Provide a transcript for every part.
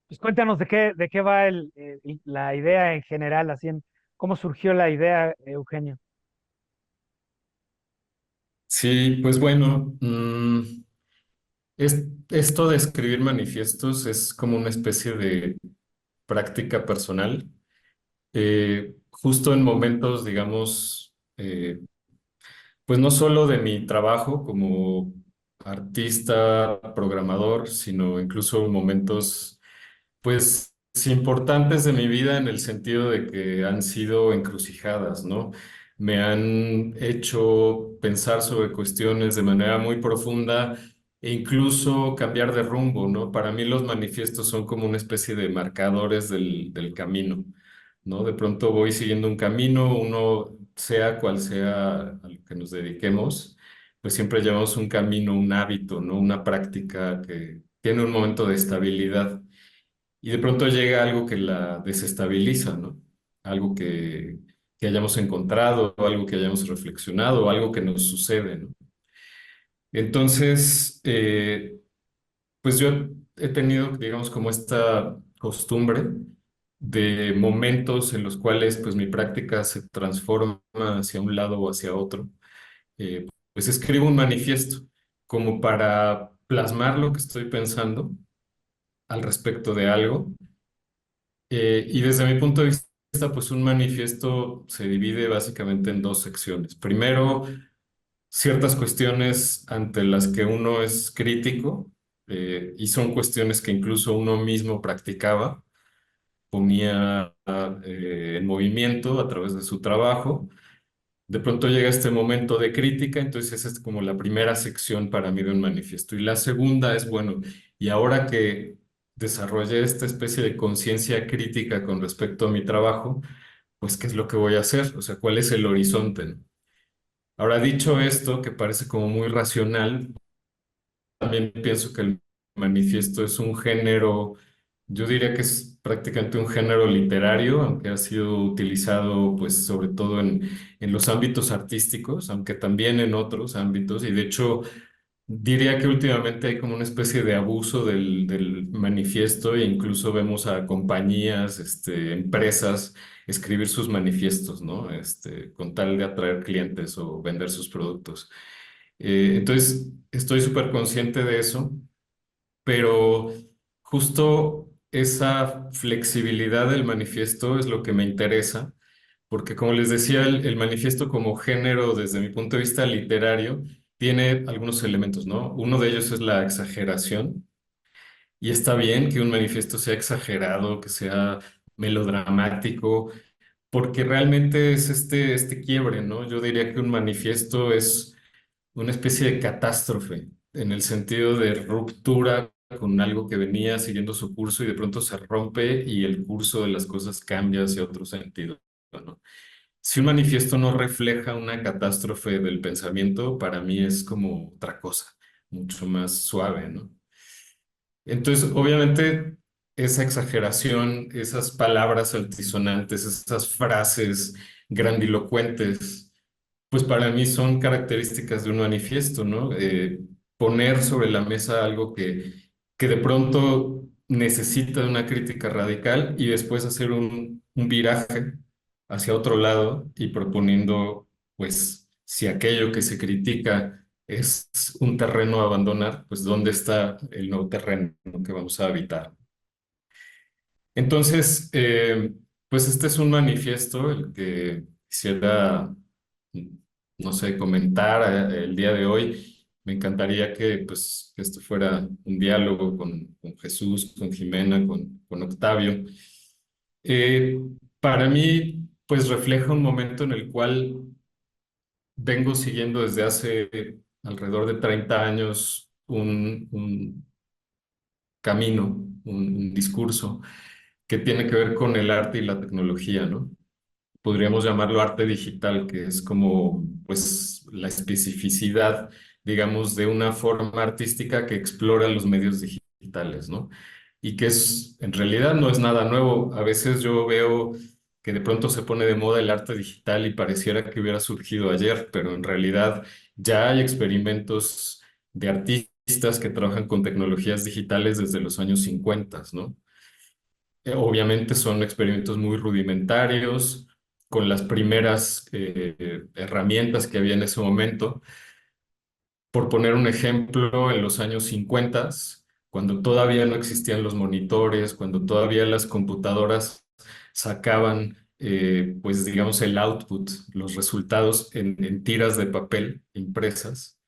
Pues cuéntanos de qué va la idea en general, cómo surgió la idea, Eugenio. Sí, pues bueno, esto de escribir manifiestos es como una especie de práctica personal, justo en momentos, digamos, pues no solo de mi trabajo como artista, programador, sino incluso momentos pues sí, importantes de mi vida en el sentido de que han sido encrucijadas, ¿no? Me han hecho pensar sobre cuestiones de manera muy profunda e incluso cambiar de rumbo, ¿no? Para mí los manifiestos son como una especie de marcadores del camino, ¿no? De pronto voy siguiendo un camino, uno, sea cual sea a lo que nos dediquemos, pues siempre llevamos un camino, un hábito, ¿no? Una práctica que tiene un momento de estabilidad. Y de pronto llega algo que la desestabiliza, ¿no? Algo que hayamos encontrado, algo que hayamos reflexionado, algo que nos sucede, ¿no? Entonces, pues yo he tenido, digamos, como esta costumbre de momentos en los cuales pues mi práctica se transforma hacia un lado o hacia otro. Pues escribo un manifiesto como para plasmar lo que estoy pensando al respecto de algo. Y desde mi punto de vista, pues un manifiesto se divide básicamente en dos secciones. Primero, ciertas cuestiones ante las que uno es crítico, y son cuestiones que incluso uno mismo practicaba, ponía en movimiento a través de su trabajo. De pronto llega este momento de crítica, entonces esa es como la primera sección para mí de un manifiesto. Y la segunda es, bueno, y ahora que desarrollé esta especie de conciencia crítica con respecto a mi trabajo, pues, ¿qué es lo que voy a hacer? O sea, ¿cuál es el horizonte, no? Ahora, dicho esto, que parece como muy racional, también pienso que el manifiesto es un género, yo diría que es prácticamente un género literario, aunque ha sido utilizado pues sobre todo en los ámbitos artísticos, aunque también en otros ámbitos, y de hecho diría que últimamente hay como una especie de abuso del manifiesto e incluso vemos a compañías, empresas escribir sus manifiestos, ¿no? Con tal de atraer clientes o vender sus productos. Entonces, estoy súper consciente de eso, pero justo esa flexibilidad del manifiesto es lo que me interesa, porque como les decía, el manifiesto como género, desde mi punto de vista literario, tiene algunos elementos, ¿no? Uno de ellos es la exageración, y está bien que un manifiesto sea exagerado, que sea melodramático, porque realmente es este quiebre, ¿no? Yo diría que un manifiesto es una especie de catástrofe, en el sentido de ruptura con algo que venía siguiendo su curso y de pronto se rompe y el curso de las cosas cambia hacia otro sentido, ¿no? Si un manifiesto no refleja una catástrofe del pensamiento, para mí es como otra cosa, mucho más suave, ¿no? Entonces, obviamente, esa exageración, esas palabras altisonantes, esas frases grandilocuentes, pues para mí son características de un manifiesto, ¿no? Poner sobre la mesa algo que de pronto necesita de una crítica radical y después hacer un viraje hacia otro lado y proponiendo, pues, si aquello que se critica es un terreno a abandonar, pues ¿dónde está el nuevo terreno que vamos a habitar? Entonces, pues este es un manifiesto el que quisiera, no sé, comentar el día de hoy. Me encantaría que, pues, que esto fuera un diálogo con Jesús, con Jimena, con Octavio. Eh, para mí, pues refleja un momento en el cual vengo siguiendo desde hace alrededor de 30 años un camino, un discurso que tiene que ver con el arte y la tecnología, ¿no? Podríamos llamarlo arte digital, que es como, pues, la especificidad, digamos, de una forma artística que explora los medios digitales, ¿no? Y que es, en realidad no es nada nuevo. A veces yo veo que de pronto se pone de moda el arte digital y pareciera que hubiera surgido ayer, pero en realidad ya hay experimentos de artistas que trabajan con tecnologías digitales desde los años 50, ¿no? Obviamente son experimentos muy rudimentarios, con las primeras herramientas que había en ese momento. Por poner un ejemplo, en los años 50, cuando todavía no existían los monitores, cuando todavía las computadoras sacaban, pues digamos, el output, los resultados en tiras de papel impresas,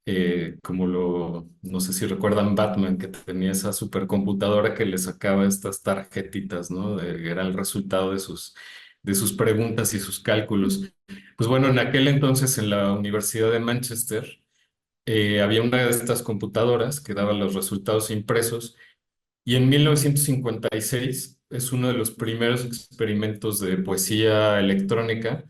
no sé si recuerdan Batman, que tenía esa supercomputadora que le sacaba estas tarjetitas, ¿no? Era el resultado de sus preguntas y sus cálculos. Pues bueno, en aquel entonces en la Universidad de Manchester había una de estas computadoras que daba los resultados impresos y en 1956 es uno de los primeros experimentos de poesía electrónica.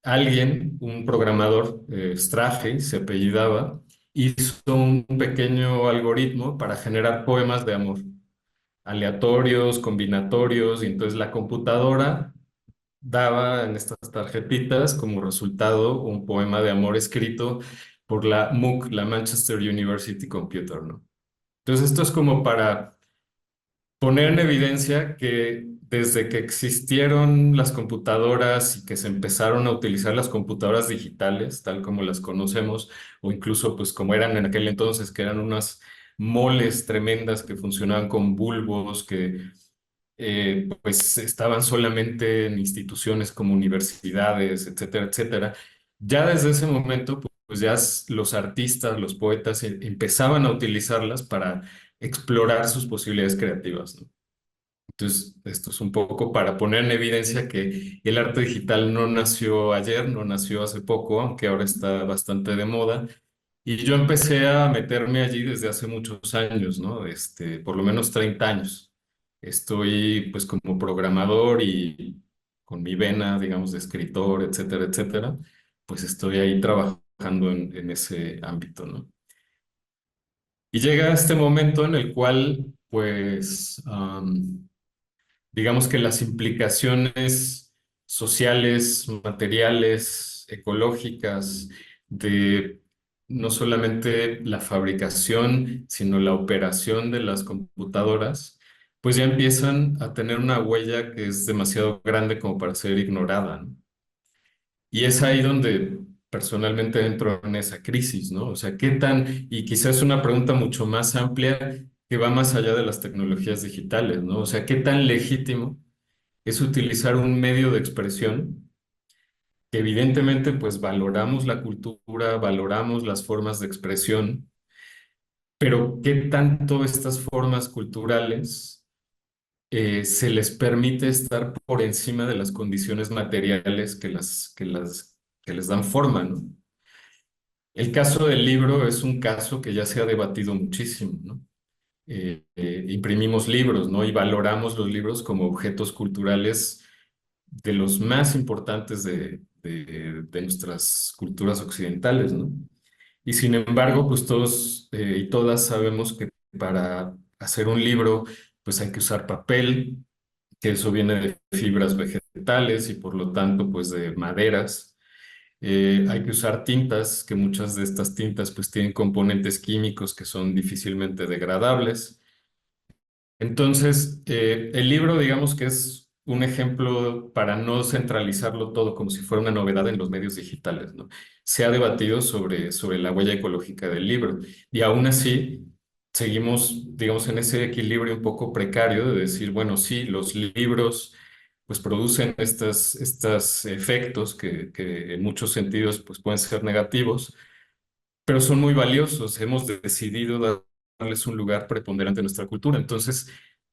Alguien, un programador, Strachey, se apellidaba, hizo un pequeño algoritmo para generar poemas de amor, aleatorios, combinatorios, y entonces la computadora daba en estas tarjetitas como resultado un poema de amor escrito por la MOOC, la Manchester University Computer, ¿no? Entonces esto es como para poner en evidencia que desde que existieron las computadoras y que se empezaron a utilizar las computadoras digitales, tal como las conocemos, o incluso pues como eran en aquel entonces, que eran unas moles tremendas que funcionaban con bulbos, que pues estaban solamente en instituciones como universidades, etcétera, etcétera. Ya desde ese momento, pues ya los artistas, los poetas empezaban a utilizarlas para explorar sus posibilidades creativas, ¿no? Entonces, esto es un poco para poner en evidencia que el arte digital no nació ayer, no nació hace poco, aunque ahora está bastante de moda. Y yo empecé a meterme allí desde hace muchos años, ¿no? Por lo menos 30 años. Estoy pues como programador y con mi vena, digamos, de escritor, etcétera, etcétera, pues estoy ahí trabajando en ese ámbito, ¿no? Y llega este momento en el cual, pues, digamos que las implicaciones sociales, materiales, ecológicas de no solamente la fabricación, sino la operación de las computadoras, pues ya empiezan a tener una huella que es demasiado grande como para ser ignorada, ¿no? Y es ahí donde personalmente entro en esa crisis, ¿no? O sea, y quizás una pregunta mucho más amplia que va más allá de las tecnologías digitales, ¿no? O sea, ¿qué tan legítimo es utilizar un medio de expresión que evidentemente pues valoramos la cultura, valoramos las formas de expresión, pero qué tanto estas formas culturales se les permite estar por encima de las condiciones materiales que les dan forma, ¿no? El caso del libro es un caso que ya se ha debatido muchísimo, ¿no? Imprimimos libros, ¿no? Y valoramos los libros como objetos culturales de los más importantes de nuestras culturas occidentales, ¿no? Y sin embargo, pues todos y todas sabemos que para hacer un libro, pues hay que usar papel, que eso viene de fibras vegetales y por lo tanto, pues de maderas. Hay que usar tintas, que muchas de estas tintas pues tienen componentes químicos que son difícilmente degradables. Entonces, el libro, digamos que es un ejemplo para no centralizarlo todo como si fuera una novedad en los medios digitales, ¿no? Se ha debatido sobre la huella ecológica del libro y aún así seguimos, digamos, en ese equilibrio un poco precario de decir, bueno, sí, los libros pues producen estos efectos que en muchos sentidos pues pueden ser negativos, pero son muy valiosos. Hemos decidido darles un lugar preponderante en nuestra cultura. Entonces,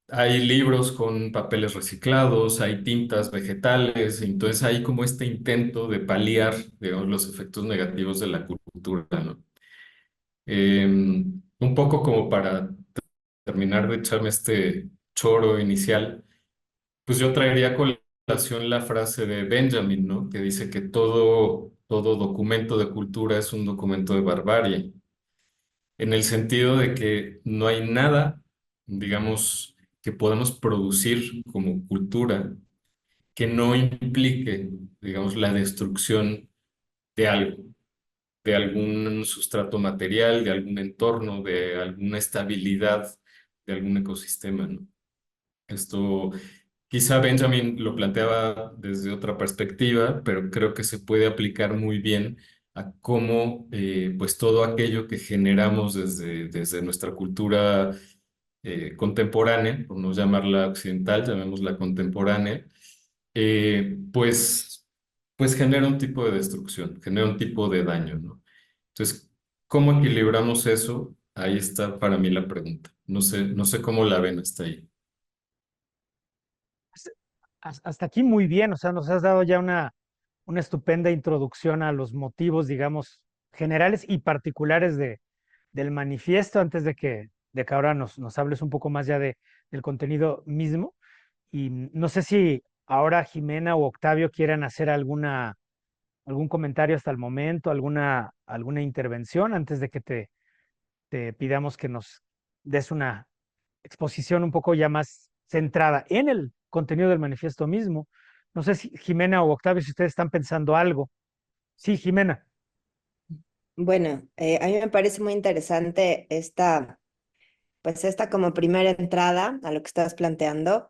hay libros con papeles reciclados, hay tintas vegetales, entonces hay como este intento de paliar, digamos, los efectos negativos de la cultura, ¿no? Un poco como para terminar de echarme este choro inicial, pues yo traería a colación la frase de Benjamin, ¿no? Que dice que todo documento de cultura es un documento de barbarie, en el sentido de que no hay nada, digamos, que podamos producir como cultura que no implique, digamos, la destrucción de algo, de algún sustrato material, de algún entorno, de alguna estabilidad, de algún ecosistema, ¿no? Esto quizá Benjamin lo planteaba desde otra perspectiva, pero creo que se puede aplicar muy bien a cómo pues todo aquello que generamos desde nuestra cultura contemporánea, por no llamarla occidental, llamémosla contemporánea, pues genera un tipo de destrucción, genera un tipo de daño, ¿no? Entonces, ¿cómo equilibramos eso? Ahí está para mí la pregunta. No sé cómo la ven hasta ahí. Hasta aquí muy bien, o sea, nos has dado ya una estupenda introducción a los motivos, digamos, generales y particulares del manifiesto, antes de que ahora nos hables un poco más ya del contenido mismo. Y no sé si ahora Jimena o Octavio quieran hacer algún comentario hasta el momento, alguna intervención antes de que te pidamos que nos des una exposición un poco ya más centrada en el contenido del manifiesto mismo. No sé si Jimena o Octavio, si ustedes están pensando algo. Sí, Jimena. Bueno, a mí me parece muy interesante pues esta como primera entrada a lo que estás planteando.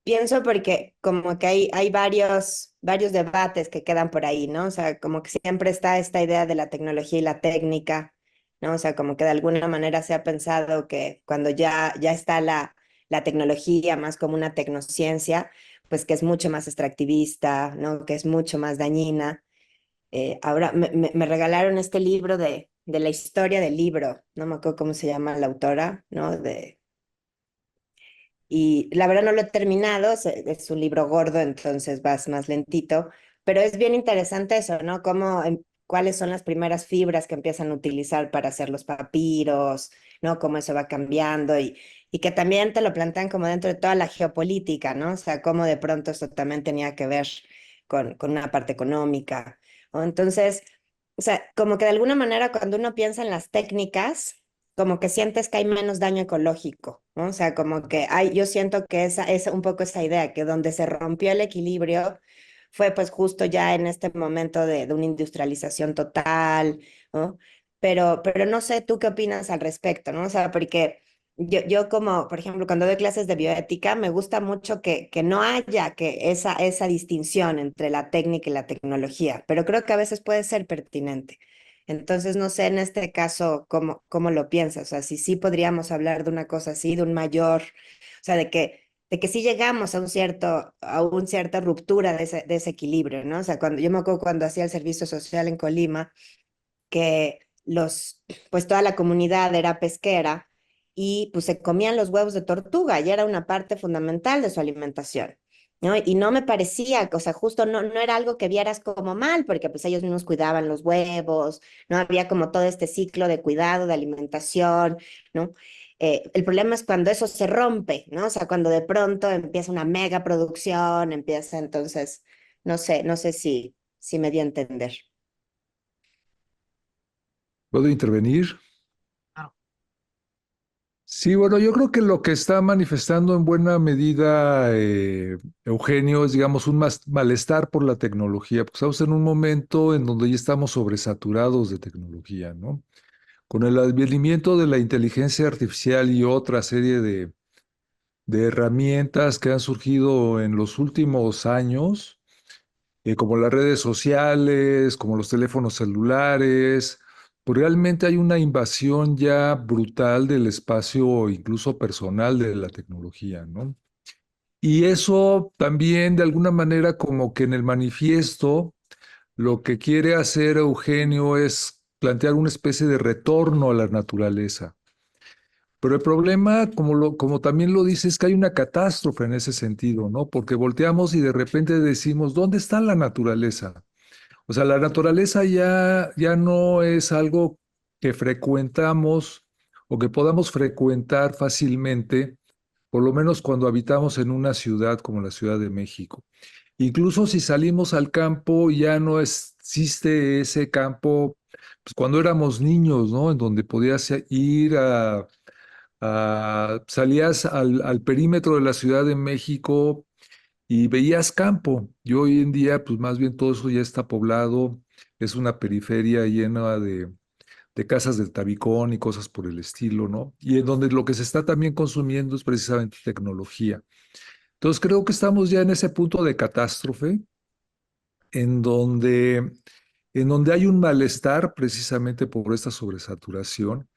Pienso porque como que hay varios debates que quedan por ahí, ¿no? O sea, como que siempre está esta idea de la tecnología y la técnica, ¿no? O sea, como que de alguna manera se ha pensado que cuando ya está la tecnología más como una tecnociencia, pues que es mucho más extractivista, ¿no? Que es mucho más dañina. Ahora me regalaron este libro de la historia del libro, no me acuerdo cómo se llama la autora, ¿no? Y la verdad no lo he terminado, es un libro gordo, entonces vas más lentito, pero es bien interesante eso, ¿no? Cuáles son las primeras fibras que empiezan a utilizar para hacer los papiros, ¿no? Cómo eso va cambiando y que también te lo plantean como dentro de toda la geopolítica, ¿no? O sea, cómo de pronto esto también tenía que ver con una parte económica, ¿no? Entonces, o sea, como que de alguna manera cuando uno piensa en las técnicas, como que sientes que hay menos daño ecológico, ¿no? O sea, como que yo siento que esa es un poco esa idea, que donde se rompió el equilibrio fue pues justo ya en este momento de una industrialización total, ¿no? Pero no sé tú qué opinas al respecto, ¿no? O sea, porque yo como, por ejemplo, cuando doy clases de bioética, me gusta mucho que no haya esa distinción entre la técnica y la tecnología, pero creo que a veces puede ser pertinente. Entonces, no sé en este caso cómo lo piensas, o sea, si sí podríamos hablar de una cosa así, de un mayor, o sea, de que sí llegamos a un cierta ruptura de ese equilibrio, ¿no? O sea, yo me acuerdo cuando hacía el servicio social en Colima, que pues toda la comunidad era pesquera y pues se comían los huevos de tortuga y era una parte fundamental de su alimentación. ¿No? Y no me parecía, o sea, justo no era algo que vieras como mal, porque pues ellos mismos cuidaban los huevos, no había como todo este ciclo de cuidado, de alimentación, ¿no? El problema es cuando eso se rompe, ¿no? O sea, cuando de pronto empieza una mega producción, empieza entonces, no sé si me di a entender. ¿Puedo intervenir? Claro. Sí, bueno, yo creo que lo que está manifestando en buena medida Eugenio es, digamos, un malestar por la tecnología, porque estamos en un momento en donde ya estamos sobresaturados de tecnología, ¿no? Con el advenimiento de la inteligencia artificial y otra serie de herramientas que han surgido en los últimos años, como las redes sociales, como los teléfonos celulares, pues realmente hay una invasión ya brutal del espacio, incluso personal, de la tecnología, ¿no? Y eso también, de alguna manera, como que en el manifiesto, lo que quiere hacer Eugenio es plantear una especie de retorno a la naturaleza. Pero el problema, como también lo dice, es que hay una catástrofe en ese sentido, ¿no? Porque volteamos y de repente decimos, ¿dónde está la naturaleza? O sea, la naturaleza ya no es algo que frecuentamos o que podamos frecuentar fácilmente, por lo menos cuando habitamos en una ciudad como la Ciudad de México. Incluso si salimos al campo, ya no existe ese campo, pues cuando éramos niños, ¿no? En donde podías ir salías al perímetro de la Ciudad de México y veías campo. Y hoy en día, pues más bien todo eso ya está poblado, es una periferia llena de de casas de tabicón y cosas por el estilo, ¿no? Y en donde lo que se está también consumiendo es precisamente tecnología. Entonces creo que estamos ya en ese punto de catástrofe en donde, en donde hay un malestar precisamente por esta sobresaturación.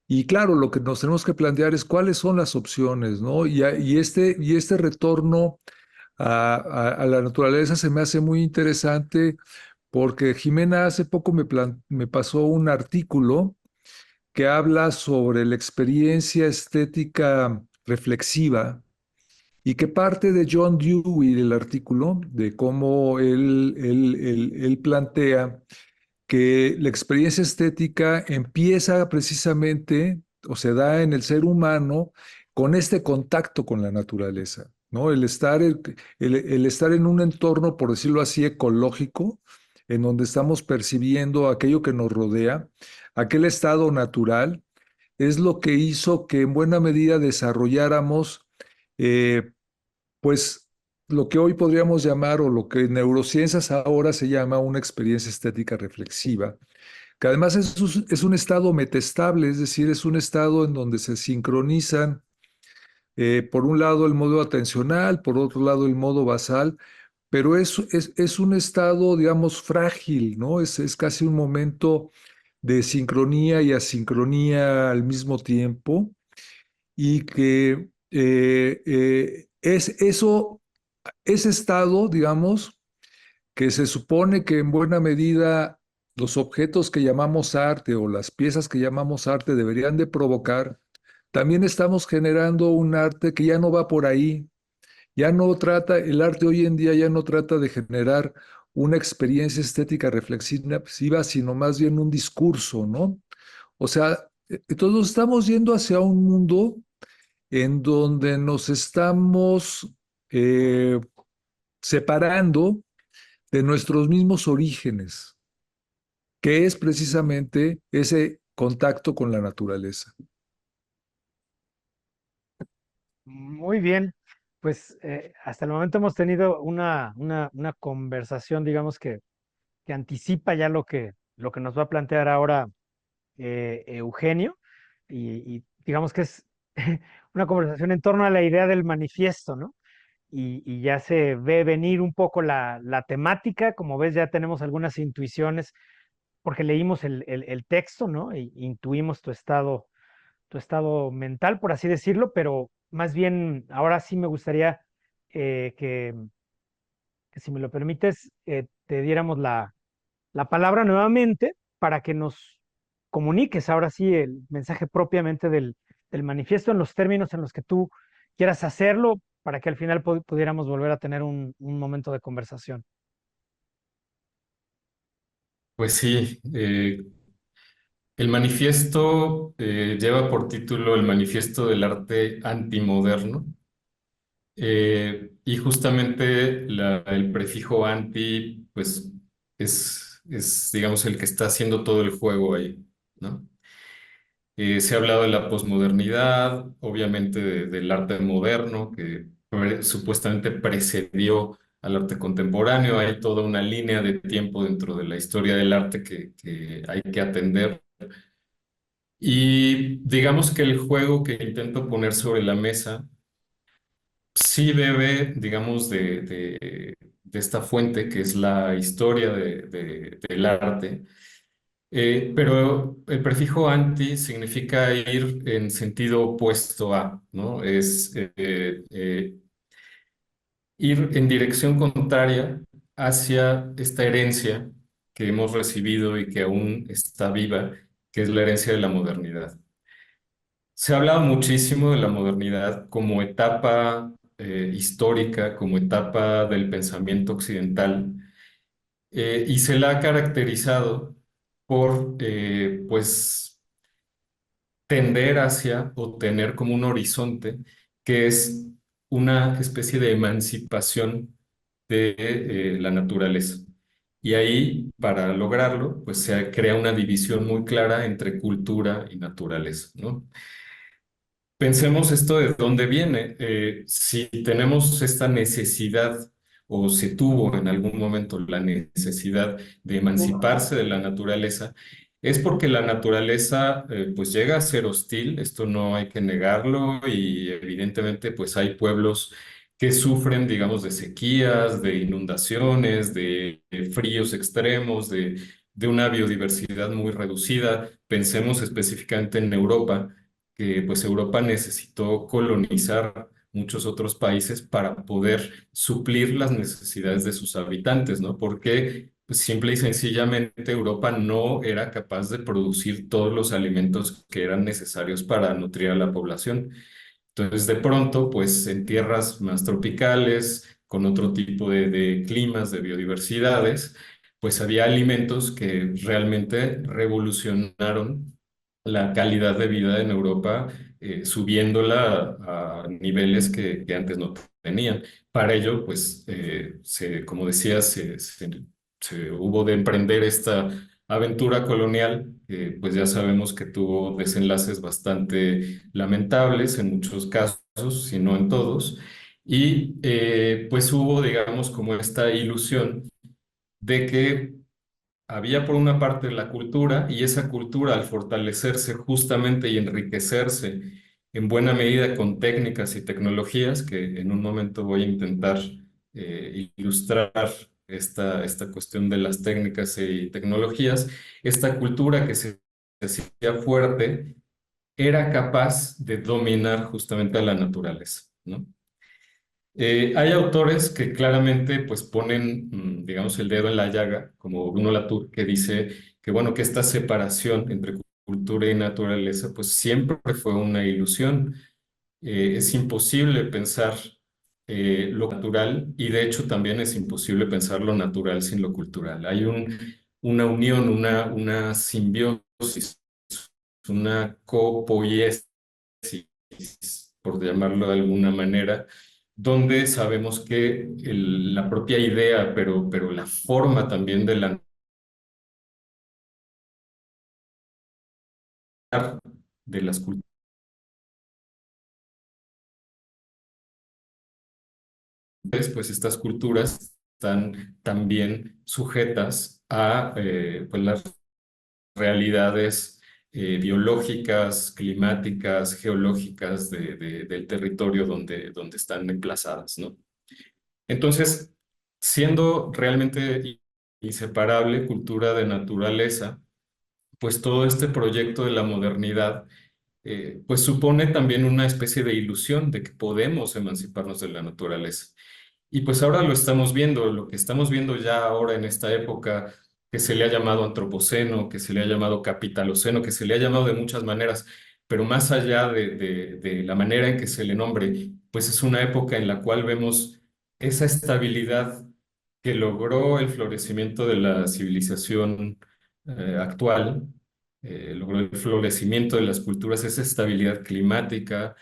Y claro, lo que nos tenemos que plantear es cuáles son las opciones, ¿no? Y este retorno a la naturaleza se me hace muy interesante porque Jimena hace poco me pasó un artículo que habla sobre la experiencia estética reflexiva y que parte de John Dewey del artículo, de cómo él plantea que la experiencia estética empieza precisamente o se da en el ser humano con este contacto con la naturaleza, ¿no? El estar en un entorno, por decirlo así, ecológico, en donde estamos percibiendo aquello que nos rodea, aquel estado natural, es lo que hizo que en buena medida desarrolláramos, eh, pues, lo que hoy podríamos llamar, o lo que en neurociencias ahora se llama una experiencia estética reflexiva, que además es un estado metestable, es decir, es un estado en donde se sincronizan, por un lado el modo atencional, por otro lado el modo basal, pero es un estado, digamos, frágil, ¿no? Es casi un momento de sincronía y asincronía al mismo tiempo, y que es eso, ese estado, digamos, que se supone que en buena medida los objetos que llamamos arte o las piezas que llamamos arte deberían de provocar, también estamos generando un arte que ya no va por ahí, ya no trata, el arte hoy en día ya no trata de generar una experiencia estética reflexiva, sino más bien un discurso, ¿no? O sea, todos estamos yendo hacia un mundo en donde nos estamos eh, separando de nuestros mismos orígenes, que es precisamente ese contacto con la naturaleza. Muy bien, pues hasta el momento hemos tenido una conversación, digamos que anticipa ya lo que nos va a plantear ahora Eugenio, y digamos que es una conversación en torno a la idea del manifiesto, ¿no? Y ya se ve venir un poco la temática, como ves ya tenemos algunas intuiciones porque leímos el texto, ¿no? E intuimos tu estado mental, por así decirlo, pero más bien ahora sí me gustaría eh, que, que si me lo permites, te diéramos la palabra nuevamente para que nos comuniques ahora sí el mensaje propiamente del manifiesto en los términos en los que tú quieras hacerlo, para que al final pudiéramos volver a tener un momento de conversación. Pues sí, el manifiesto lleva por título El Manifiesto del Arte Antimoderno. Y justamente el prefijo anti, pues digamos, el que está haciendo todo el juego ahí, ¿no? Se ha hablado de la posmodernidad, obviamente del arte moderno, que supuestamente precedió al arte contemporáneo. Hay toda una línea de tiempo dentro de la historia del arte que hay que atender. Y digamos que el juego que intento poner sobre la mesa sí bebe, digamos, de esta fuente que es la historia del arte. Pero el prefijo anti significa ir en sentido opuesto a, ¿no? Es ir en dirección contraria hacia esta herencia que hemos recibido y que aún está viva, que es la herencia de la modernidad. Se ha hablado muchísimo de la modernidad como etapa histórica, como etapa del pensamiento occidental, y se la ha caracterizado por, pues, tender hacia o tener como un horizonte que es una especie de emancipación de la naturaleza. Y ahí, para lograrlo, pues se crea una división muy clara entre cultura y naturaleza, ¿no? Pensemos esto de dónde viene. Si tenemos esta necesidad o se tuvo en algún momento la necesidad de emanciparse de la naturaleza, es porque la naturaleza pues llega a ser hostil, esto no hay que negarlo y evidentemente pues hay pueblos que sufren, digamos, de sequías, de inundaciones, de fríos extremos, de una biodiversidad muy reducida. Pensemos específicamente en Europa, que pues Europa necesitó colonizar muchos otros países para poder suplir las necesidades de sus habitantes, ¿no? Porque pues, simple y sencillamente Europa no era capaz de producir todos los alimentos que eran necesarios para nutrir a la población. Entonces, de pronto, pues en tierras más tropicales, con otro tipo de climas, de biodiversidades, pues había alimentos que realmente revolucionaron la calidad de vida en Europa, subiéndola a niveles que antes no tenían. Para ello, pues, como decía, se hubo de emprender esta aventura colonial, que pues ya sabemos que tuvo desenlaces bastante lamentables en muchos casos, si no en todos, y pues hubo, digamos, como esta ilusión de que había por una parte la cultura y esa cultura al fortalecerse justamente y enriquecerse en buena medida con técnicas y tecnologías, que en un momento voy a intentar ilustrar esta cuestión de las técnicas y tecnologías, esta cultura que se hacía fuerte era capaz de dominar justamente a la naturaleza, ¿no? Hay autores que claramente pues ponen, digamos, el dedo en la llaga, como Bruno Latour, que dice que, bueno, que esta separación entre cultura y naturaleza pues siempre fue una ilusión. Es imposible pensar lo natural y de hecho también es imposible pensar lo natural sin lo cultural. Hay una unión, una simbiosis, una copoiesis, por llamarlo de alguna manera, donde sabemos que la propia idea, pero la forma también de las culturas, pues estas culturas están también sujetas a pues las realidades biológicas, climáticas, geológicas del territorio donde están emplazadas, ¿no? Entonces, siendo realmente inseparable cultura de naturaleza, pues todo este proyecto de la modernidad, pues supone también una especie de ilusión de que podemos emanciparnos de la naturaleza. Y pues ahora lo estamos viendo, lo que estamos viendo ya ahora en esta época que se le ha llamado antropoceno, que se le ha llamado capitaloceno, que se le ha llamado de muchas maneras, pero más allá de la manera en que se le nombre, pues es una época en la cual vemos esa estabilidad que logró el florecimiento de la civilización actual, logró el florecimiento de las culturas, esa estabilidad climática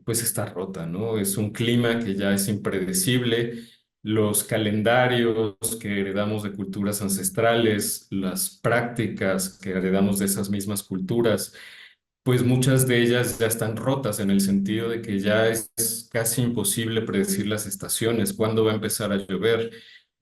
pues está rota, ¿no? Es un clima que ya es impredecible, los calendarios que heredamos de culturas ancestrales, las prácticas que heredamos de esas mismas culturas, pues muchas de ellas ya están rotas en el sentido de que ya es casi imposible predecir las estaciones, cuándo va a empezar a llover.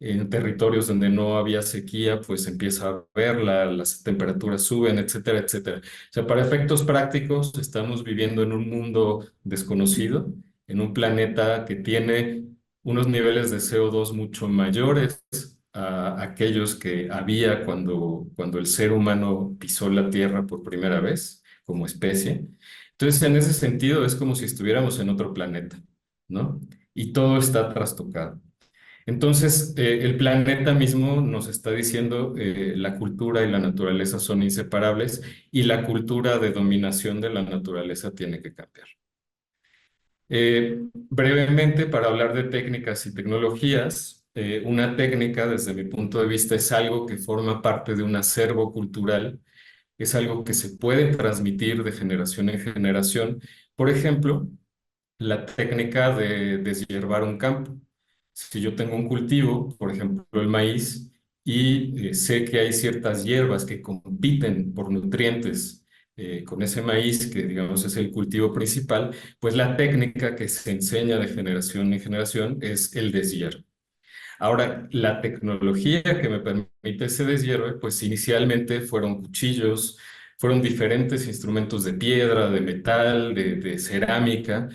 En territorios donde no había sequía, pues empieza a haberla, las temperaturas suben, etcétera, etcétera. O sea, para efectos prácticos, estamos viviendo en un mundo desconocido, en un planeta que tiene unos niveles de CO2 mucho mayores a aquellos que había cuando el ser humano pisó la Tierra por primera vez como especie. Entonces, en ese sentido, es como si estuviéramos en otro planeta, ¿no? Y todo está trastocado. Entonces, el planeta mismo nos está diciendo la cultura y la naturaleza son inseparables y la cultura de dominación de la naturaleza tiene que cambiar. Brevemente, para hablar de técnicas y tecnologías, una técnica, desde mi punto de vista, es algo que forma parte de un acervo cultural, es algo que se puede transmitir de generación en generación. Por ejemplo, la técnica de deshiervar un campo. Si yo tengo un cultivo, por ejemplo el maíz, y sé que hay ciertas hierbas que compiten por nutrientes con ese maíz, que digamos es el cultivo principal, pues la técnica que se enseña de generación en generación es el deshiervo. Ahora, la tecnología que me permite ese deshierve, pues inicialmente fueron cuchillos, fueron diferentes instrumentos de piedra, de metal, de cerámica,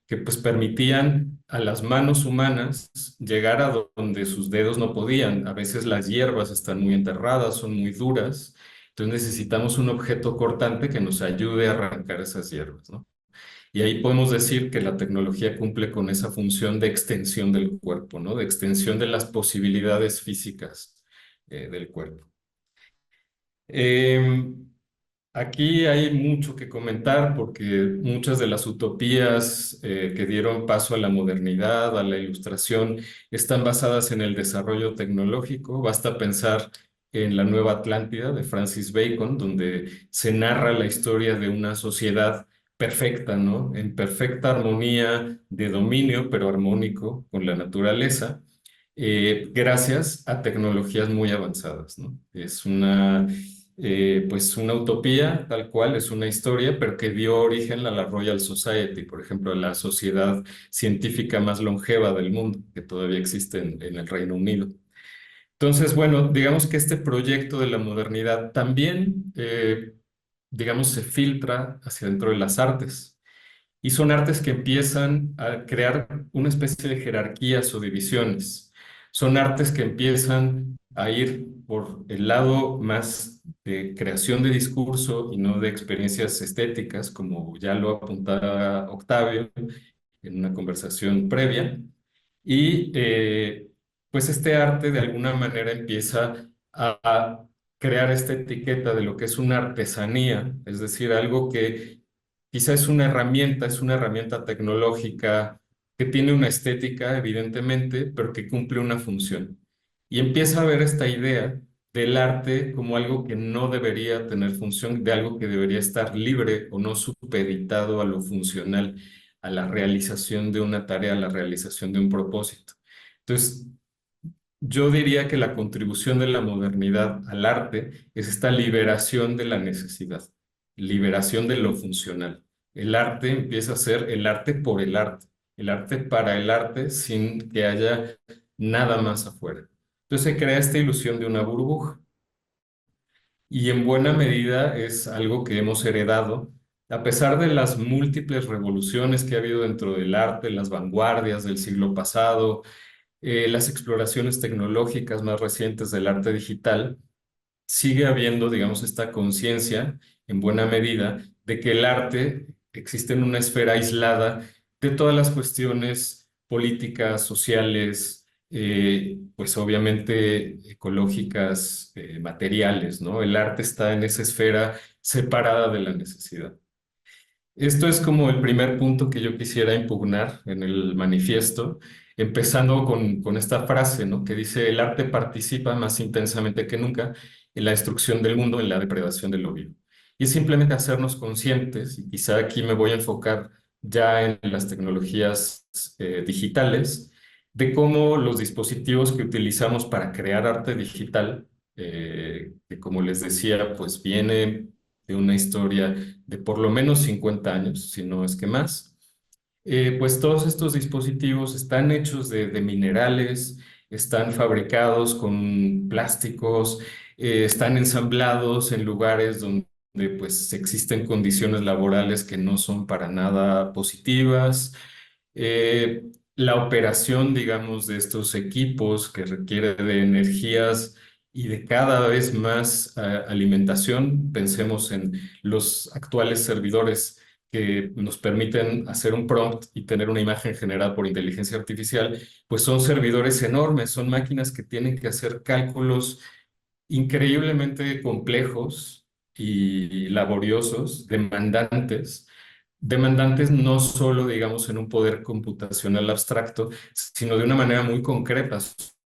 que pues permitían a las manos humanas llegar a donde sus dedos no podían. A veces las hierbas están muy enterradas, son muy duras, entonces necesitamos un objeto cortante que nos ayude a arrancar esas hierbas, ¿no? Y ahí podemos decir que la tecnología cumple con esa función de extensión del cuerpo, ¿no? De extensión de las posibilidades físicas del cuerpo. Aquí hay mucho que comentar porque muchas de las utopías que dieron paso a la modernidad, a la ilustración, están basadas en el desarrollo tecnológico. Basta pensar en La Nueva Atlántida de Francis Bacon, donde se narra la historia de una sociedad perfecta, ¿no? En perfecta armonía de dominio, pero armónico con la naturaleza, gracias a tecnologías muy avanzadas, ¿no? Es pues una utopía, tal cual, es una historia, pero que dio origen a la Royal Society, por ejemplo, a la sociedad científica más longeva del mundo, que todavía existe en el Reino Unido. Entonces, bueno, digamos que este proyecto de la modernidad también, digamos, se filtra hacia dentro de las artes. Y son artes que empiezan a crear una especie de jerarquías o divisiones. Son artes que empiezan a ir por el lado más de creación de discurso y no de experiencias estéticas, como ya lo apuntaba Octavio en una conversación previa. Y pues este arte de alguna manera empieza a crear esta etiqueta de lo que es una artesanía, es decir, algo que quizá es una herramienta tecnológica que tiene una estética, evidentemente, pero que cumple una función. Y empieza a ver esta idea del arte como algo que no debería tener función, de algo que debería estar libre o no supeditado a lo funcional, a la realización de una tarea, a la realización de un propósito. Entonces, yo diría que la contribución de la modernidad al arte es esta liberación de la necesidad, liberación de lo funcional. El arte empieza a ser el arte por el arte para el arte sin que haya nada más afuera. Entonces se crea esta ilusión de una burbuja y en buena medida es algo que hemos heredado, a pesar de las múltiples revoluciones que ha habido dentro del arte, las vanguardias del siglo pasado, las exploraciones tecnológicas más recientes del arte digital, sigue habiendo, digamos, esta conciencia, en buena medida, de que el arte existe en una esfera aislada de todas las cuestiones políticas, sociales, pues obviamente ecológicas, materiales, ¿no? El arte está en esa esfera separada de la necesidad. Esto es como el primer punto que yo quisiera impugnar en el manifiesto, empezando con esta frase, ¿no? Que dice, el arte participa más intensamente que nunca en la destrucción del mundo, en la depredación de lo vivo. Y es simplemente hacernos conscientes, y quizá aquí me voy a enfocar ya en las tecnologías digitales, de cómo los dispositivos que utilizamos para crear arte digital, que como les decía, pues viene de una historia de por lo menos 50 años, si no es que más, pues todos estos dispositivos están hechos de minerales, están fabricados con plásticos, están ensamblados en lugares donde pues existen condiciones laborales que no son para nada positivas. La operación, digamos, de estos equipos que requiere de energías y de cada vez más alimentación, pensemos en los actuales servidores que nos permiten hacer un prompt y tener una imagen generada por inteligencia artificial, pues son servidores enormes, son máquinas que tienen que hacer cálculos increíblemente complejos y laboriosos, demandantes no solo, digamos, en un poder computacional abstracto, sino de una manera muy concreta.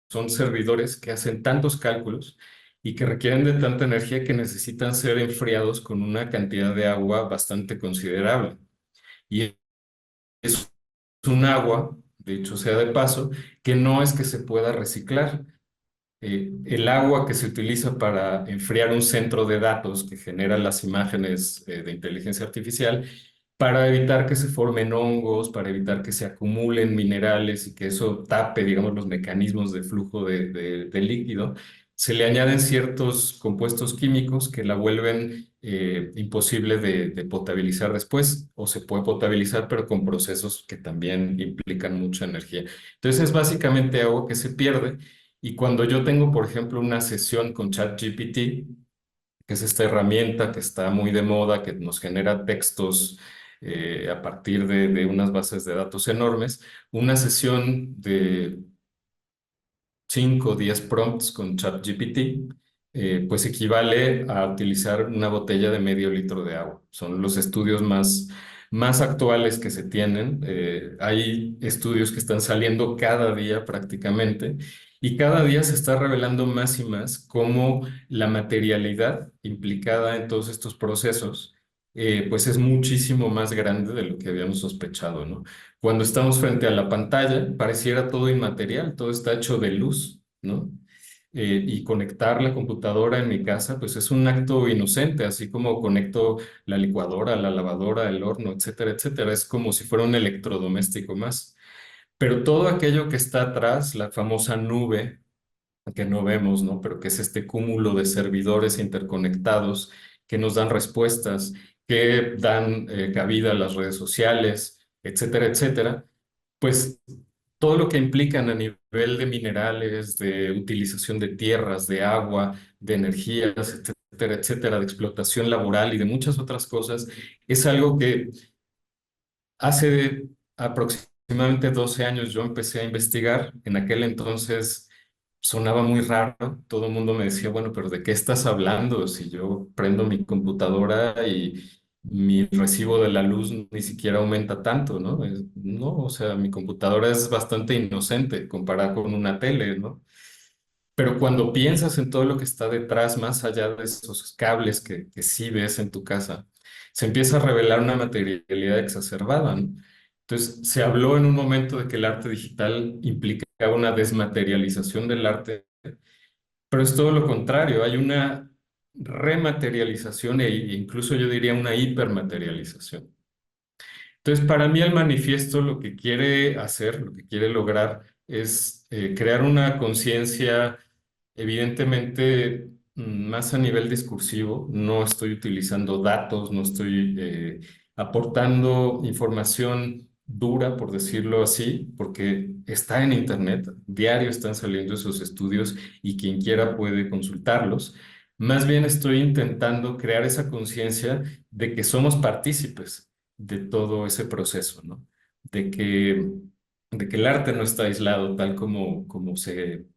Son servidores que hacen tantos cálculos y que requieren de tanta energía que necesitan ser enfriados con una cantidad de agua bastante considerable. Y es un agua, de hecho sea de paso, que no es que se pueda reciclar. El agua que se utiliza para enfriar un centro de datos que genera las imágenes de inteligencia artificial para evitar que se formen hongos, para evitar que se acumulen minerales y que eso tape, digamos, los mecanismos de flujo de líquido. Se le añaden ciertos compuestos químicos que la vuelven imposible de potabilizar después, o se puede potabilizar, pero con procesos que también implican mucha energía. Entonces es básicamente algo que se pierde. Y cuando yo tengo, por ejemplo, una sesión con ChatGPT, que es esta herramienta que está muy de moda, que nos genera textos a partir de unas bases de datos enormes, una sesión de 5 o 10 prompts con ChatGPT, pues equivale a utilizar una botella de medio litro de agua. Son los estudios más actuales que se tienen. Hay estudios que están saliendo cada día prácticamente y cada día se está revelando más y más cómo la materialidad implicada en todos estos procesos, pues es muchísimo más grande de lo que habíamos sospechado, ¿no? Cuando estamos frente a la pantalla, pareciera todo inmaterial, todo está hecho de luz, ¿no? Y conectar la computadora en mi casa, pues es un acto inocente, así como conecto la licuadora, la lavadora, el horno, etcétera, etcétera. Es como si fuera un electrodoméstico más. Pero todo aquello que está atrás, la famosa nube, que no vemos, ¿no? Pero que es este cúmulo de servidores interconectados que nos dan respuestas, que dan cabida a las redes sociales, etcétera, etcétera, pues todo lo que implican a nivel de minerales, de utilización de tierras, de agua, de energías, etcétera, etcétera, de explotación laboral y de muchas otras cosas, es algo que hace aproximadamente 12 años yo empecé a investigar. En aquel entonces sonaba muy raro. Todo el mundo me decía, bueno, pero ¿de qué estás hablando? Si yo prendo mi computadora y mi recibo de la luz ni siquiera aumenta tanto, ¿no? No, o sea, mi computadora es bastante inocente comparada con una tele, ¿no? Pero cuando piensas en todo lo que está detrás, más allá de esos cables que sí ves en tu casa, se empieza a revelar una materialidad exacerbada, ¿no? Entonces, se habló en un momento de que el arte digital implicaba una desmaterialización del arte, pero es todo lo contrario, hay una rematerialización e incluso yo diría una hipermaterialización. Entonces, para mí el manifiesto lo que quiere hacer, lo que quiere lograr es crear una conciencia, evidentemente, más a nivel discursivo. No estoy utilizando datos, no estoy aportando información dura, por decirlo así, porque está en Internet, diario están saliendo esos estudios y quien quiera puede consultarlos. Más bien estoy intentando crear esa conciencia de que somos partícipes de todo ese proceso, ¿no? De que, de que el arte no está aislado, tal como se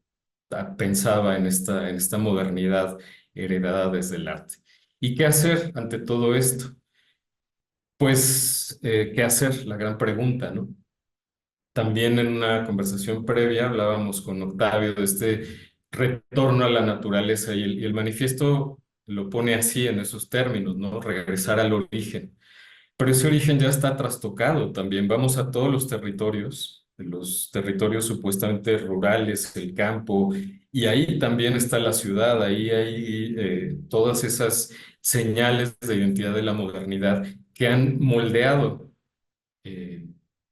pensaba en esta modernidad heredada desde el arte. ¿Y qué hacer ante todo esto? Pues, ¿qué hacer? La gran pregunta, ¿no? También en una conversación previa hablábamos con Octavio de este retorno a la naturaleza y el manifiesto lo pone así en esos términos, ¿no? Regresar al origen. Pero ese origen ya está trastocado también. Vamos a todos los territorios supuestamente rurales, el campo, y ahí también está la ciudad, ahí hay todas esas señales de identidad de la modernidad que han moldeado eh,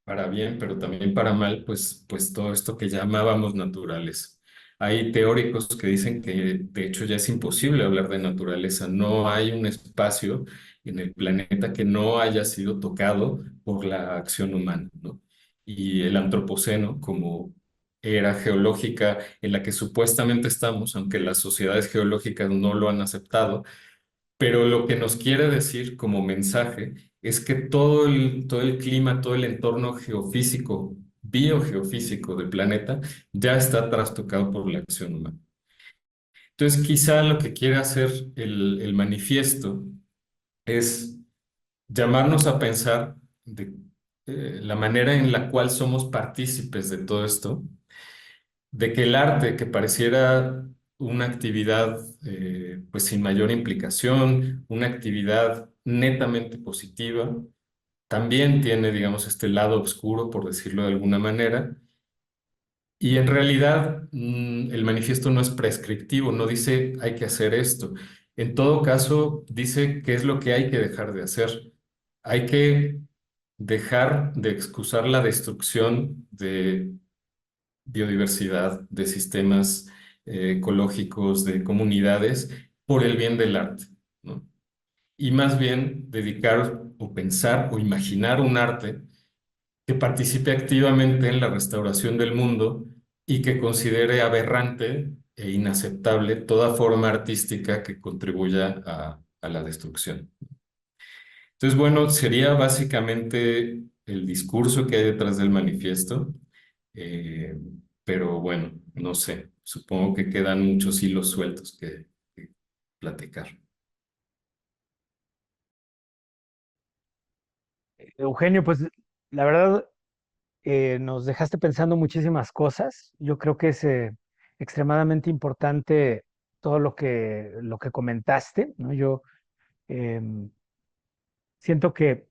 para bien, pero también para mal, pues todo esto que llamábamos naturales. Hay teóricos que dicen que de hecho ya es imposible hablar de naturaleza. No hay un espacio en el planeta que no haya sido tocado por la acción humana, ¿no? Y el antropoceno, como era geológica en la que supuestamente estamos, aunque las sociedades geológicas no lo han aceptado, pero lo que nos quiere decir como mensaje es que todo el clima, todo el entorno geofísico, biogeofísico del planeta ya está trastocado por la acción humana. Entonces, quizá lo que quiere hacer el manifiesto es llamarnos a pensar de la manera en la cual somos partícipes de todo esto, de que el arte, que pareciera una actividad pues sin mayor implicación, una actividad netamente positiva, también tiene, digamos, este lado oscuro, por decirlo de alguna manera, y en realidad el manifiesto no es prescriptivo, no dice hay que hacer esto. En todo caso, dice qué es lo que hay que dejar de hacer. hay que dejar de excusar la destrucción de biodiversidad, de sistemas ecológicos, de comunidades, por el bien del arte, ¿no? Y más bien dedicar o pensar o imaginar un arte que participe activamente en la restauración del mundo y que considere aberrante e inaceptable toda forma artística que contribuya a la destrucción. Entonces, bueno, sería básicamente el discurso que hay detrás del manifiesto, eh, pero bueno, no sé, supongo que quedan muchos hilos sueltos que platicar. Eugenio, pues la verdad nos dejaste pensando muchísimas cosas. Yo creo que es extremadamente importante todo lo que comentaste, ¿no? Yo em, siento que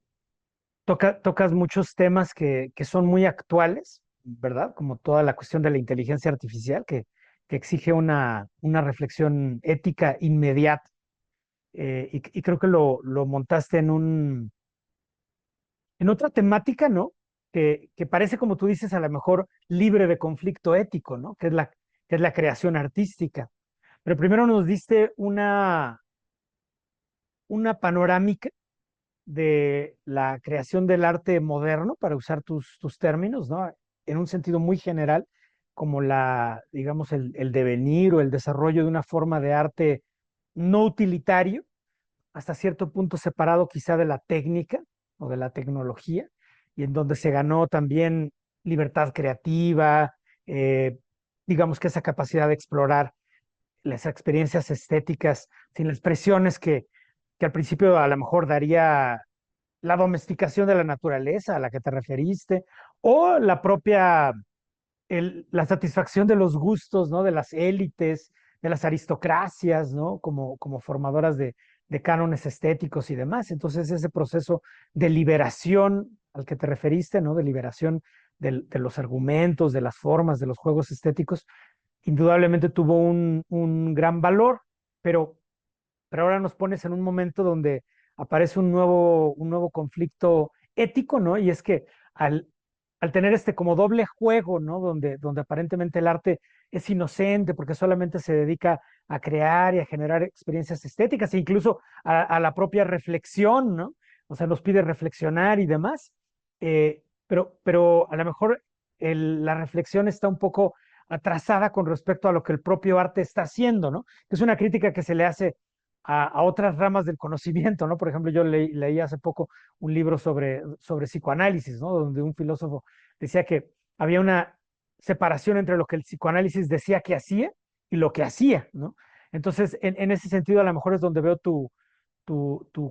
tocas muchos temas que son muy actuales, ¿verdad? Como toda la cuestión de la inteligencia artificial, que exige una reflexión ética inmediata. Y creo que lo montaste en otra temática, ¿no? Que parece, como tú dices, a lo mejor libre de conflicto ético, ¿no? Que es la creación artística. Pero primero nos diste una panorámica de la creación del arte moderno, para usar tus términos, ¿no? En un sentido muy general, como digamos, el devenir o el desarrollo de una forma de arte no utilitario, hasta cierto punto separado quizá de la técnica o de la tecnología, y en donde se ganó también libertad creativa, eh, digamos que esa capacidad de explorar las experiencias estéticas sin las presiones que al principio a lo mejor daría la domesticación de la naturaleza a la que te referiste, o la propia, la satisfacción de los gustos, ¿no? De las élites, de las aristocracias, ¿no? Como formadoras de cánones estéticos y demás. Entonces, ese proceso de liberación al que te referiste, ¿no? De liberación de los argumentos, de las formas, de los juegos estéticos, indudablemente tuvo un gran valor, pero ahora nos pones en un momento donde aparece un nuevo conflicto ético, ¿no? Y es que al, al tener este como doble juego, ¿no? Donde aparentemente el arte es inocente porque solamente se dedica a crear y a generar experiencias estéticas e incluso a la propia reflexión, ¿no? O sea, nos pide reflexionar y demás. Pero a lo mejor la reflexión está un poco atrasada con respecto a lo que el propio arte está haciendo, ¿no? Es una crítica que se le hace a otras ramas del conocimiento, ¿no? Por ejemplo, yo leí hace poco un libro sobre psicoanálisis, ¿no? Donde un filósofo decía que había una separación entre lo que el psicoanálisis decía que hacía y lo que hacía, ¿no? Entonces, en ese sentido, a lo mejor es donde veo tu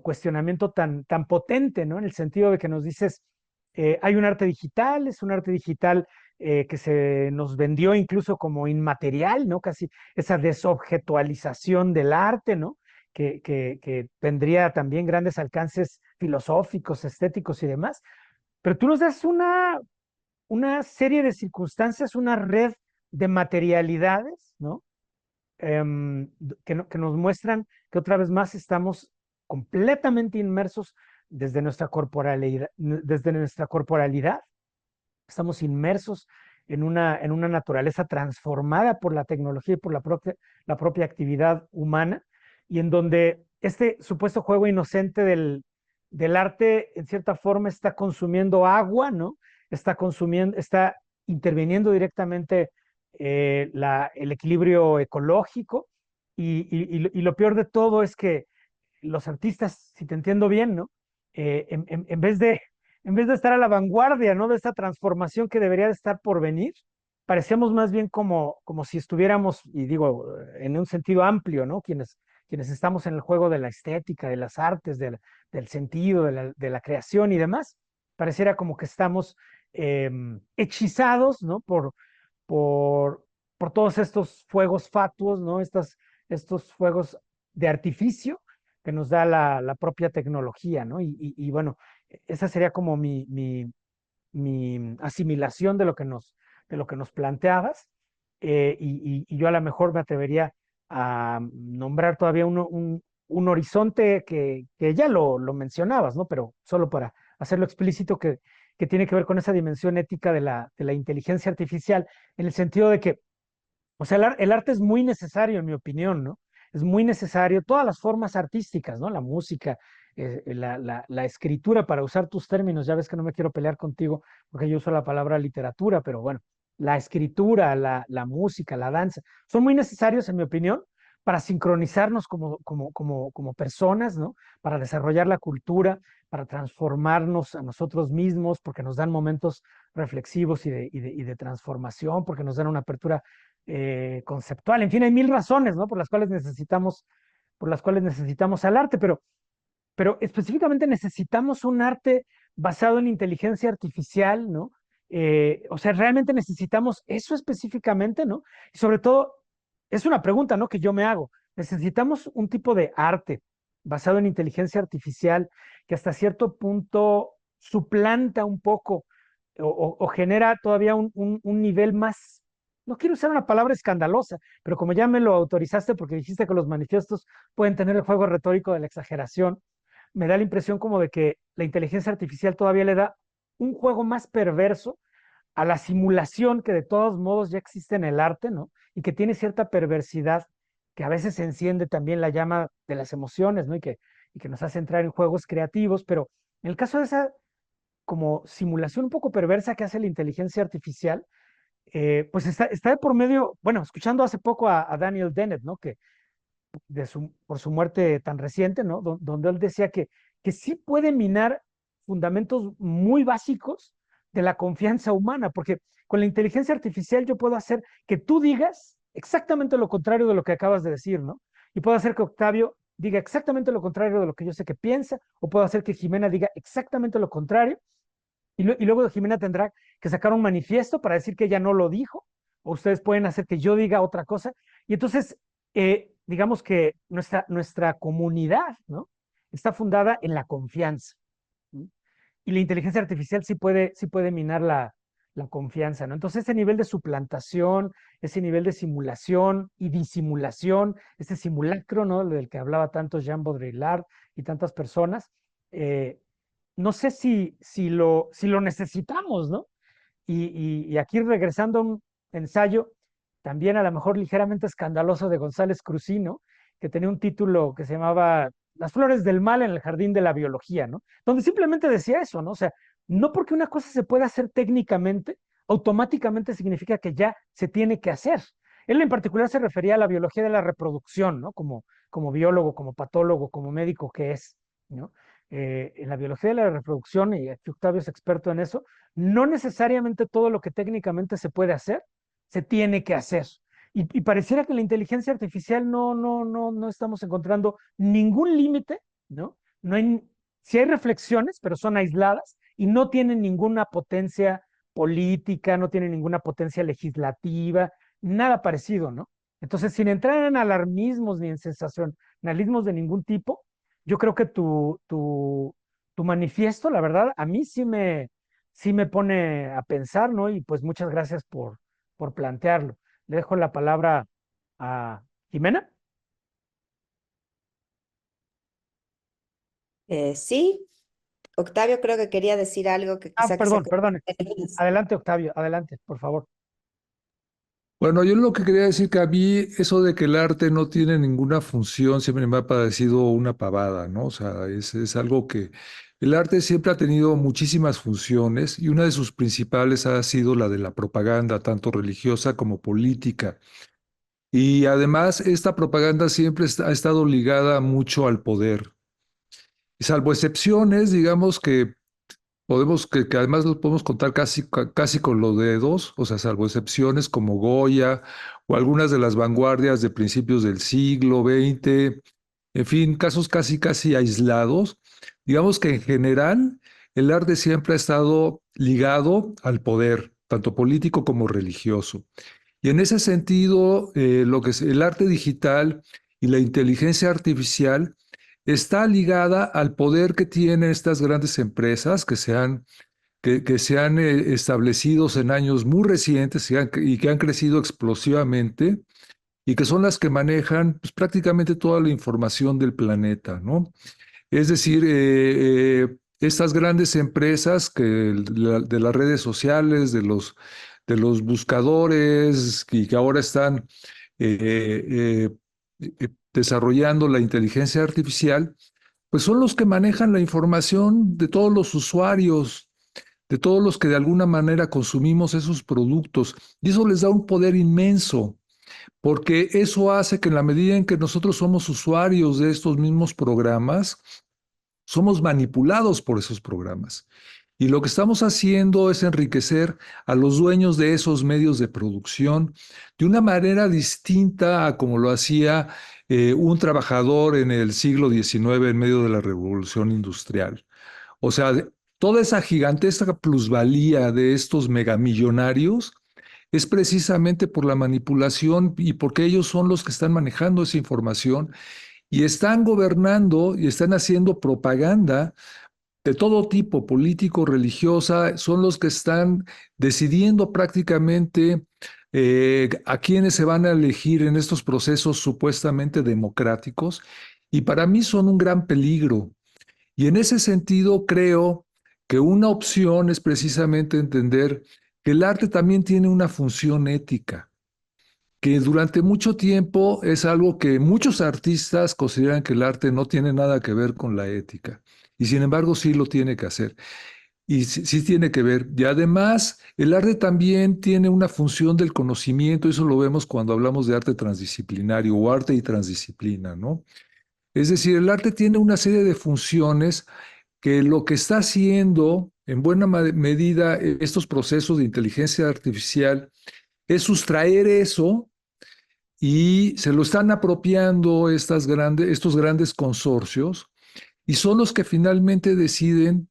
cuestionamiento tan potente, ¿no? En el sentido de que nos dices, hay un arte digital, es un arte digital que se nos vendió incluso como inmaterial, ¿no? Casi esa desobjetualización del arte, ¿no? Que tendría también grandes alcances filosóficos, estéticos y demás. Pero tú nos das una serie de circunstancias, una red de materialidades, ¿no? Que nos muestran que otra vez más estamos completamente inmersos desde nuestra corporalidad, estamos inmersos en una naturaleza transformada por la tecnología y por la propia actividad humana, y en donde este supuesto juego inocente del arte, en cierta forma, está consumiendo agua, ¿no? Está interviniendo directamente el equilibrio ecológico, y lo peor de todo es que los artistas, si te entiendo bien, ¿no? En vez de estar a la vanguardia, ¿no? De esta transformación que debería de estar por venir, parecemos más bien como si estuviéramos, y digo, en un sentido amplio, ¿no? Quienes estamos en el juego de la estética, de las artes, del sentido, de la creación y demás, pareciera como que estamos hechizados, ¿no? Por, por todos estos fuegos fatuos, ¿no? Estos fuegos de artificio que nos da la propia tecnología, ¿no? Y bueno, esa sería como mi asimilación de lo que nos planteabas. Y yo a lo mejor me atrevería a nombrar todavía un horizonte que ya lo mencionabas, ¿no? Pero solo para hacerlo explícito, que tiene que ver con esa dimensión ética de la inteligencia artificial, en el sentido de que, o sea, el arte es muy necesario, en mi opinión, ¿no? Es muy necesario, todas las formas artísticas, ¿no? La música, la escritura, para usar tus términos, ya ves que no me quiero pelear contigo porque yo uso la palabra literatura, pero bueno, la escritura, la música, la danza, son muy necesarios, en mi opinión, para sincronizarnos como personas, ¿no? Para desarrollar la cultura, para transformarnos a nosotros mismos, porque nos dan momentos reflexivos y de transformación, porque nos dan una apertura conceptual. En fin, hay mil razones, ¿no? Por las cuales necesitamos al arte, pero específicamente necesitamos un arte basado en inteligencia artificial, ¿no? O sea, realmente necesitamos eso específicamente, ¿no? Y sobre todo, es una pregunta, ¿no? Que yo me hago. Necesitamos un tipo de arte basado en inteligencia artificial que hasta cierto punto suplanta un poco o genera todavía un nivel más, no quiero usar una palabra escandalosa, pero como ya me lo autorizaste porque dijiste que los manifiestos pueden tener el juego retórico de la exageración, me da la impresión como de que la inteligencia artificial todavía le da un juego más perverso a la simulación que de todos modos ya existe en el arte, ¿no? Y que tiene cierta perversidad que a veces enciende también la llama de las emociones, ¿no? Y que nos hace entrar en juegos creativos, pero en el caso de esa como simulación un poco perversa que hace la inteligencia artificial, pues está de por medio, bueno, escuchando hace poco a Daniel Dennett, ¿no? Que por su muerte tan reciente, ¿no? Donde él decía que sí puede minar fundamentos muy básicos de la confianza humana, porque con la inteligencia artificial yo puedo hacer que tú digas exactamente lo contrario de lo que acabas de decir, ¿no? Y puedo hacer que Octavio diga exactamente lo contrario de lo que yo sé que piensa, o puedo hacer que Jimena diga exactamente lo contrario, y luego Jimena tendrá que sacar un manifiesto para decir que ella no lo dijo, o ustedes pueden hacer que yo diga otra cosa, y entonces, digamos que nuestra comunidad, ¿no? Está fundada en la confianza, ¿no? Y la inteligencia artificial sí puede minar la confianza, ¿no? Entonces, ese nivel de suplantación, ese nivel de simulación y disimulación, ese simulacro, ¿no? Del que hablaba tanto Jean Baudrillard y tantas personas, no sé si lo necesitamos, ¿no? Y aquí regresando a un ensayo, también a lo mejor ligeramente escandaloso de González Cruzino, que tenía un título que se llamaba Las flores del mal en el jardín de la biología, ¿no? Donde simplemente decía eso, ¿no? O sea, no porque una cosa se pueda hacer técnicamente, automáticamente significa que ya se tiene que hacer. Él en particular se refería a la biología de la reproducción, ¿no? Como biólogo, como patólogo, como médico que es, ¿no? En la biología de la reproducción, y aquí Octavio es experto en eso, no necesariamente todo lo que técnicamente se puede hacer, se tiene que hacer. Y pareciera que la inteligencia artificial no estamos encontrando ningún límite, ¿no? No hay, sí hay reflexiones, pero son aisladas y no tienen ninguna potencia política, no tienen ninguna potencia legislativa, nada parecido, ¿no? Entonces, sin entrar en alarmismos ni en sensacionalismos de ningún tipo, yo creo que tu manifiesto, la verdad, a mí sí me pone a pensar, ¿no? Y pues muchas gracias por plantearlo. Le dejo la palabra a Jimena. Sí, Octavio creo que quería decir algo que Ah, quizá que se... perdón. Adelante, Octavio, adelante, por favor. Bueno, yo lo que quería decir que a mí eso de que el arte no tiene ninguna función siempre me ha parecido una pavada, ¿no? O sea, es algo que el arte siempre ha tenido muchísimas funciones y una de sus principales ha sido la de la propaganda, tanto religiosa como política. Y además esta propaganda siempre ha estado ligada mucho al poder. Y salvo excepciones, digamos que que además los podemos contar casi con los dedos, o sea, salvo excepciones como Goya o algunas de las vanguardias de principios del siglo XX, en fin, casos casi aislados. Digamos que en general el arte siempre ha estado ligado al poder, tanto político como religioso. Y en ese sentido, lo que es el arte digital y la inteligencia artificial está ligada al poder que tienen estas grandes empresas que se han establecidos en años muy recientes y que han crecido explosivamente y que son las que manejan pues, prácticamente toda la información del planeta, ¿no? Es decir, estas grandes empresas de las redes sociales, de los buscadores y que ahora están desarrollando la inteligencia artificial, pues son los que manejan la información de todos los usuarios, de todos los que de alguna manera consumimos esos productos. Y eso les da un poder inmenso, porque eso hace que en la medida en que nosotros somos usuarios de estos mismos programas, somos manipulados por esos programas. Y lo que estamos haciendo es enriquecer a los dueños de esos medios de producción de una manera distinta a como lo hacía un trabajador en el siglo XIX en medio de la revolución industrial. O sea, toda esa gigantesca plusvalía de estos megamillonarios es precisamente por la manipulación y porque ellos son los que están manejando esa información y están gobernando y están haciendo propaganda de todo tipo, político, religiosa, son los que están decidiendo prácticamente a quiénes se van a elegir en estos procesos supuestamente democráticos, y para mí son un gran peligro. Y en ese sentido creo que una opción es precisamente entender que el arte también tiene una función ética, que durante mucho tiempo es algo que muchos artistas consideran que el arte no tiene nada que ver con la ética. Y sin embargo sí lo tiene que hacer. Y sí, sí tiene que ver. Y además, el arte también tiene una función del conocimiento. Eso lo vemos cuando hablamos de arte transdisciplinario o arte y transdisciplina, ¿no? Es decir, el arte tiene una serie de funciones que lo que está haciendo en buena medida estos procesos de inteligencia artificial es sustraer eso y se lo están apropiando estos grandes consorcios y son los que finalmente deciden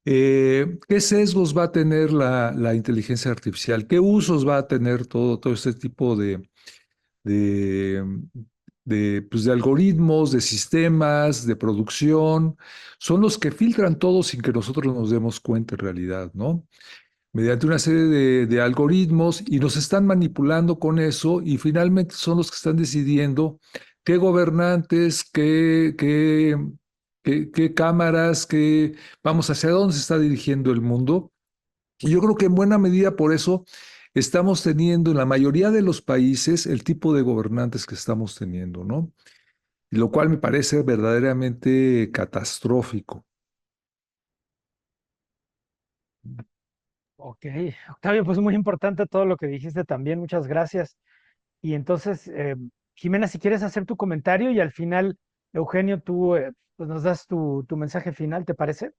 qué sesgos va a tener la inteligencia artificial, qué usos va a tener todo este tipo de, pues de algoritmos, de sistemas, de producción. Son los que filtran todo sin que nosotros nos demos cuenta en realidad, ¿no? Mediante una serie de algoritmos y nos están manipulando con eso y finalmente son los que están decidiendo qué gobernantes, qué cámaras, vamos hacia dónde se está dirigiendo el mundo. Y yo creo que en buena medida por eso estamos teniendo en la mayoría de los países el tipo de gobernantes que estamos teniendo, ¿no? Lo cual me parece verdaderamente catastrófico. Ok, Octavio, pues muy importante todo lo que dijiste también, muchas gracias. Y entonces, Jimena, si quieres hacer tu comentario y al final, Eugenio, tú pues nos das tu mensaje final, ¿te parece?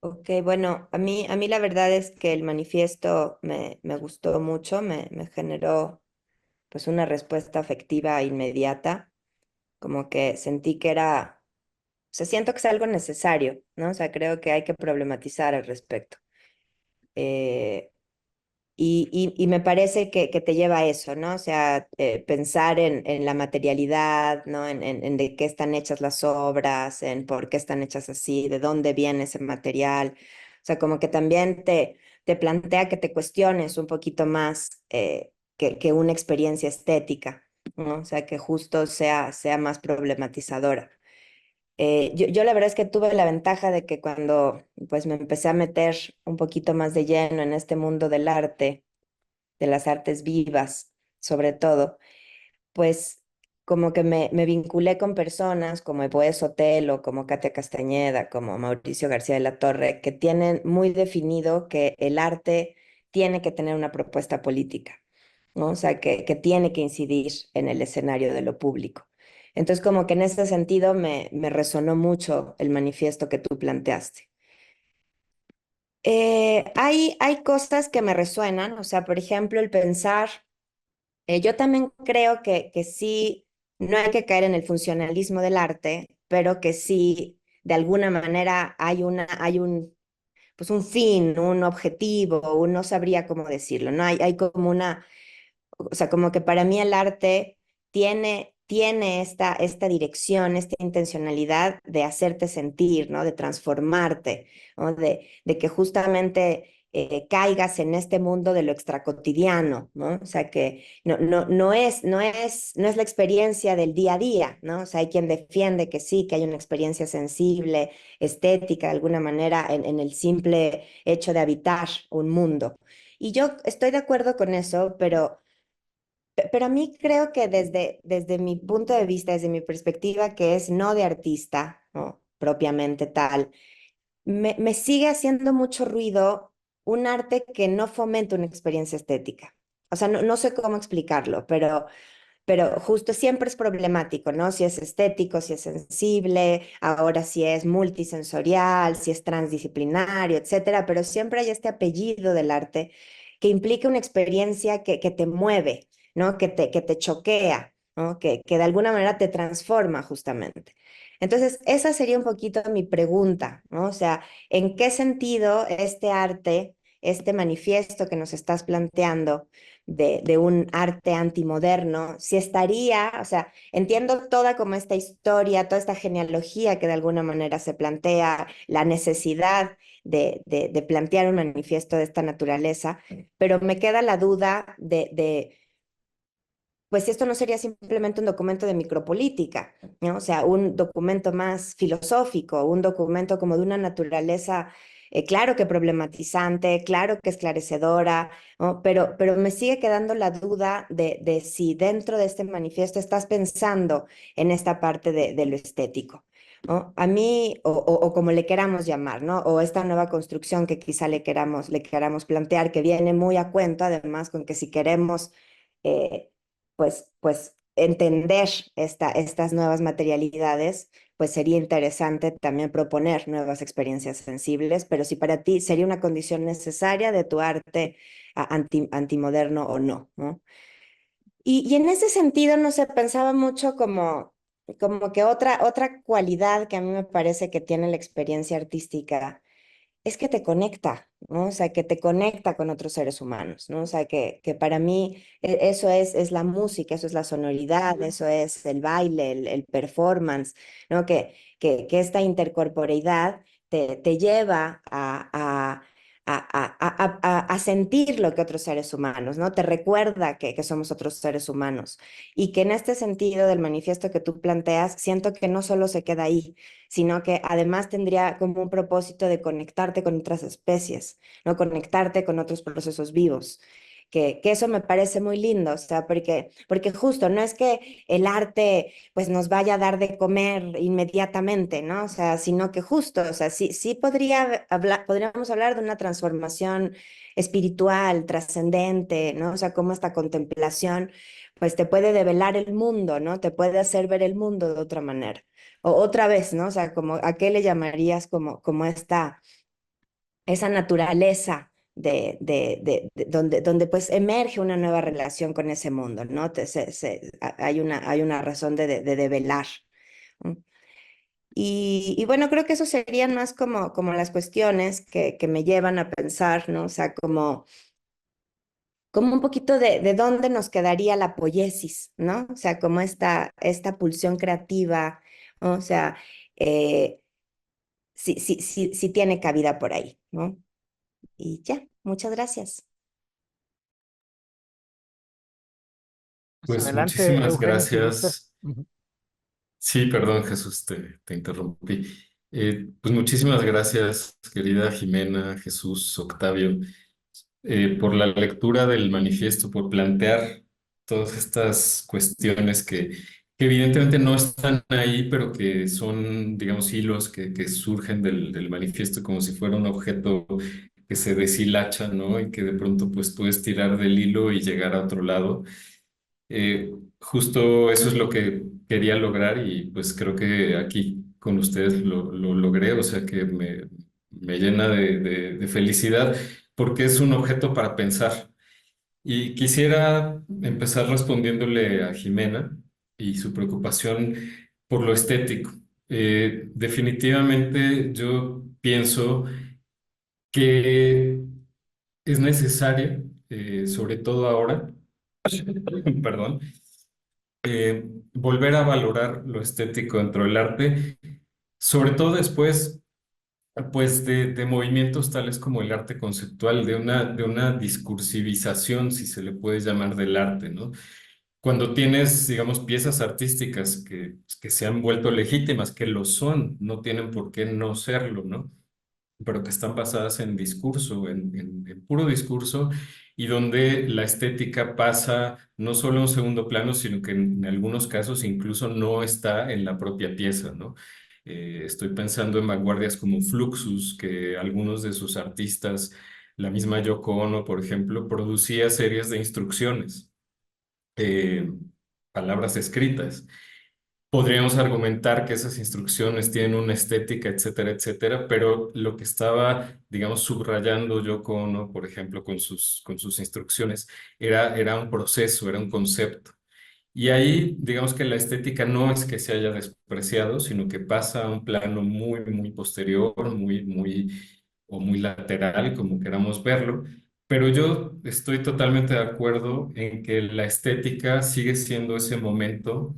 Ok, bueno, a mí la verdad es que el manifiesto me gustó mucho, me generó pues una respuesta afectiva inmediata, como que sentí que era, o sea, siento que es algo necesario, ¿no? O sea, creo que hay que problematizar al respecto. Eh, y me parece que te lleva a eso, ¿no? O sea, pensar en la materialidad, ¿no? En de qué están hechas las obras, en por qué están hechas así, de dónde viene ese material. O sea, como que también te plantea que te cuestiones un poquito más que una experiencia estética, ¿no? O sea, que justo sea más problematizadora. Yo la verdad es que tuve la ventaja de que cuando pues me empecé a meter un poquito más de lleno en este mundo del arte, de las artes vivas, sobre todo, pues como que me vinculé con personas como Evoe Sotelo, como Katia Castañeda, como Mauricio García de la Torre, que tienen muy definido que el arte tiene que tener una propuesta política, ¿no? O sea, que tiene que incidir en el escenario de lo público. Entonces, como que en ese sentido me resonó mucho el manifiesto que tú planteaste. Hay cosas que me resuenan, o sea, por ejemplo, el pensar, yo también creo que sí, no hay que caer en el funcionalismo del arte, pero que sí, de alguna manera pues un fin, un objetivo, no sabría cómo decirlo, ¿no? Hay como una, o sea, como que para mí el arte tiene esta dirección, esta intencionalidad de hacerte sentir, ¿no? De transformarte, ¿no? De que justamente caigas en este mundo de lo extracotidiano, ¿no? O sea, que no es la experiencia del día a día, ¿no? O sea, hay quien defiende que sí, que hay una experiencia sensible, estética, de alguna manera, en el simple hecho de habitar un mundo. Y yo estoy de acuerdo con eso, pero a mí creo que desde mi punto de vista, desde mi perspectiva, que es no de artista, ¿no? Propiamente tal, me sigue haciendo mucho ruido un arte que no fomenta una experiencia estética. O sea, no sé cómo explicarlo, pero justo siempre es problemático, ¿no? Si es estético, si es sensible, ahora si es multisensorial, si es transdisciplinario, etcétera, pero siempre hay este apellido del arte que implica una experiencia que te mueve, ¿no? Que te choquea, ¿no? Que de alguna manera te transforma justamente. Entonces, esa sería un poquito mi pregunta, ¿no? O sea, ¿en qué sentido este arte, este manifiesto que nos estás planteando, de un arte antimoderno, si estaría, o sea, entiendo toda como esta historia, toda esta genealogía que de alguna manera se plantea, la necesidad de plantear un manifiesto de esta naturaleza, pero me queda la duda pues esto no sería simplemente un documento de micropolítica, ¿no? O sea, un documento más filosófico, un documento como de una naturaleza, claro que problematizante, claro que esclarecedora, ¿no? Pero me sigue quedando la duda de si dentro de este manifiesto estás pensando en esta parte de lo estético, ¿no? A mí, o como le queramos llamar, ¿no? O esta nueva construcción que quizá le queramos plantear, que viene muy a cuento, además, con que si queremos... pues entender estas nuevas materialidades, pues sería interesante también proponer nuevas experiencias sensibles, pero si para ti sería una condición necesaria de tu arte antimoderno o no, ¿no? Y en ese sentido, no sé, pensaba mucho como que otra cualidad que a mí me parece que tiene la experiencia artística es que te conecta, ¿no? O sea, que te conecta con otros seres humanos, ¿no? O sea, que para mí eso es la música, eso es la sonoridad, eso es el baile, el performance, ¿no? Que esta intercorporeidad te lleva a sentir lo que otros seres humanos, ¿no? Te recuerda que somos otros seres humanos. Y que en este sentido del manifiesto que tú planteas, siento que no solo se queda ahí, sino que además tendría como un propósito de conectarte con otras especies, ¿no? Conectarte con otros procesos vivos. Que eso me parece muy lindo, o sea, porque justo no es que el arte pues nos vaya a dar de comer inmediatamente, ¿no? O sea, sino que justo, o sea, sí podríamos hablar de una transformación espiritual, trascendente, ¿no? O sea, como esta contemplación pues te puede develar el mundo, ¿no? Te puede hacer ver el mundo de otra manera. O otra vez, ¿no? O sea, como, ¿a qué le llamarías como esa naturaleza donde pues emerge una nueva relación con ese mundo, ¿no? Hay una razón de develar. ¿No? Y bueno, creo que eso serían más como las cuestiones que me llevan a pensar, ¿no? O sea, como un poquito de dónde nos quedaría la poiesis, ¿no? O sea, como esta pulsión creativa, ¿no? O sea, eh, sí tiene cabida por ahí, ¿no? Y ya, muchas gracias. Pues Pues adelante, muchísimas Eugenio, si gustas. gracias. Ujú. Sí, perdón, Jesús, te interrumpí. Pues muchísimas gracias, querida Jimena, Jesús, Octavio, por la lectura del manifiesto, por plantear todas estas cuestiones que evidentemente no están ahí, pero que son, digamos, hilos que surgen del manifiesto como si fuera un objeto que se deshilacha, ¿no? Y que de pronto pues puedes tirar del hilo y llegar a otro lado. Justo eso es lo que quería lograr y pues creo que aquí con ustedes lo logré, o sea que me llena de felicidad porque es un objeto para pensar. Y quisiera empezar respondiéndole a Jimena y su preocupación por lo estético. Definitivamente yo pienso que es necesario, sobre todo ahora, perdón, volver a valorar lo estético dentro del arte, sobre todo después Pues de movimientos tales como el arte conceptual, de una discursivización, si se le puede llamar, del arte, ¿no? Cuando tienes, digamos, piezas artísticas que se han vuelto legítimas, que lo son, no tienen por qué no serlo, ¿no? Pero que están basadas en discurso, en puro discurso, y donde la estética pasa no solo a un segundo plano, sino que en algunos casos incluso no está en la propia pieza, ¿no? Estoy pensando en vanguardias como Fluxus, que algunos de sus artistas, la misma Yoko Ono, por ejemplo, producía series de instrucciones, eh, palabras escritas. Podríamos argumentar que esas instrucciones tienen una estética, etcétera, etcétera, pero lo que estaba, digamos, subrayando Yoko Ono, por ejemplo, con sus instrucciones, era un proceso, era un concepto. Y ahí, digamos que la estética no es que se haya despreciado, sino que pasa a un plano muy, muy posterior, o muy lateral, como queramos verlo. Pero yo estoy totalmente de acuerdo en que la estética sigue siendo ese momento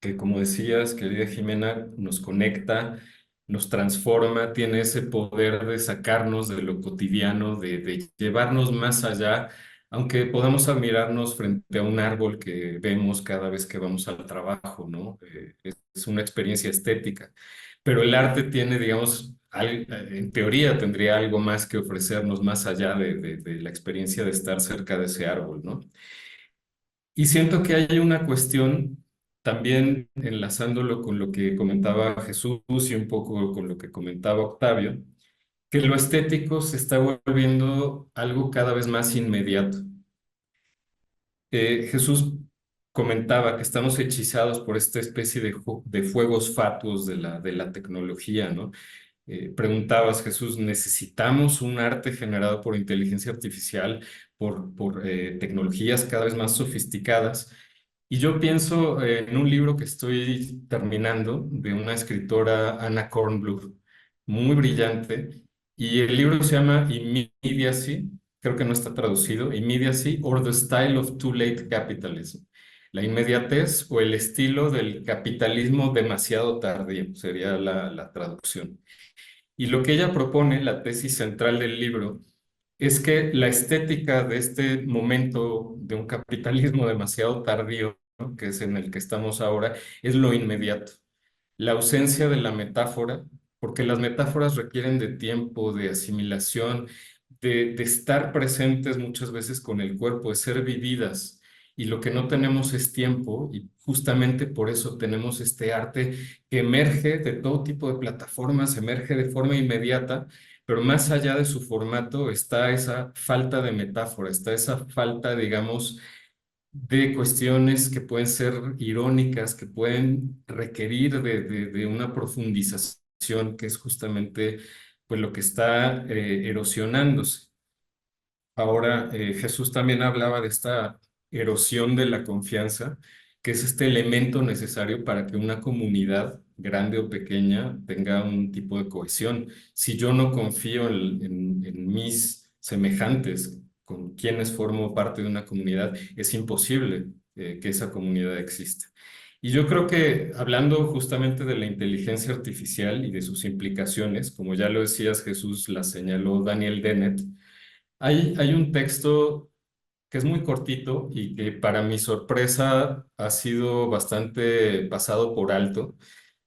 que, como decías, querida Jimena, nos conecta, nos transforma, tiene ese poder de sacarnos de lo cotidiano, de llevarnos más allá, aunque podamos admirarnos frente a un árbol que vemos cada vez que vamos al trabajo, ¿no? Es una experiencia estética, pero el arte tiene, digamos, en teoría tendría algo más que ofrecernos más allá de la experiencia de estar cerca de ese árbol, ¿no? Y siento que hay una cuestión también enlazándolo con lo que comentaba Jesús y un poco con lo que comentaba Octavio, que lo estético se está volviendo algo cada vez más inmediato. Jesús comentaba que estamos hechizados por esta especie de fuegos fatuos de la tecnología, ¿no? Preguntabas, Jesús, ¿necesitamos un arte generado por inteligencia artificial, por tecnologías cada vez más sofisticadas? Y yo pienso en un libro que estoy terminando de una escritora, Anna Kornbluth, muy brillante, y el libro se llama Immediacy, creo que no está traducido, Immediacy or the Style of Too Late Capitalism. La inmediatez o el estilo del capitalismo demasiado tardío, sería la traducción. Y lo que ella propone, la tesis central del libro, es que la estética de este momento de un capitalismo demasiado tardío, ¿no?, que es en el que estamos ahora, es lo inmediato. La ausencia de la metáfora, porque las metáforas requieren de tiempo, de asimilación, de estar presentes muchas veces con el cuerpo, de ser vividas. Y lo que no tenemos es tiempo, y justamente por eso tenemos este arte que emerge de todo tipo de plataformas, emerge de forma inmediata, pero más allá de su formato está esa falta de metáfora, está esa falta, digamos, de cuestiones que pueden ser irónicas, que pueden requerir de una profundización, que es justamente pues, lo que está erosionándose. Ahora, Jesús también hablaba de esta erosión de la confianza, que es este elemento necesario para que una comunidad, grande o pequeña, tenga un tipo de cohesión. Si yo no confío en mis semejantes, con quienes formo parte de una comunidad, es imposible que esa comunidad exista. Y yo creo que hablando justamente de la inteligencia artificial y de sus implicaciones, como ya lo decías Jesús, la señaló Daniel Dennett, hay un texto que es muy cortito y que para mi sorpresa ha sido bastante pasado por alto.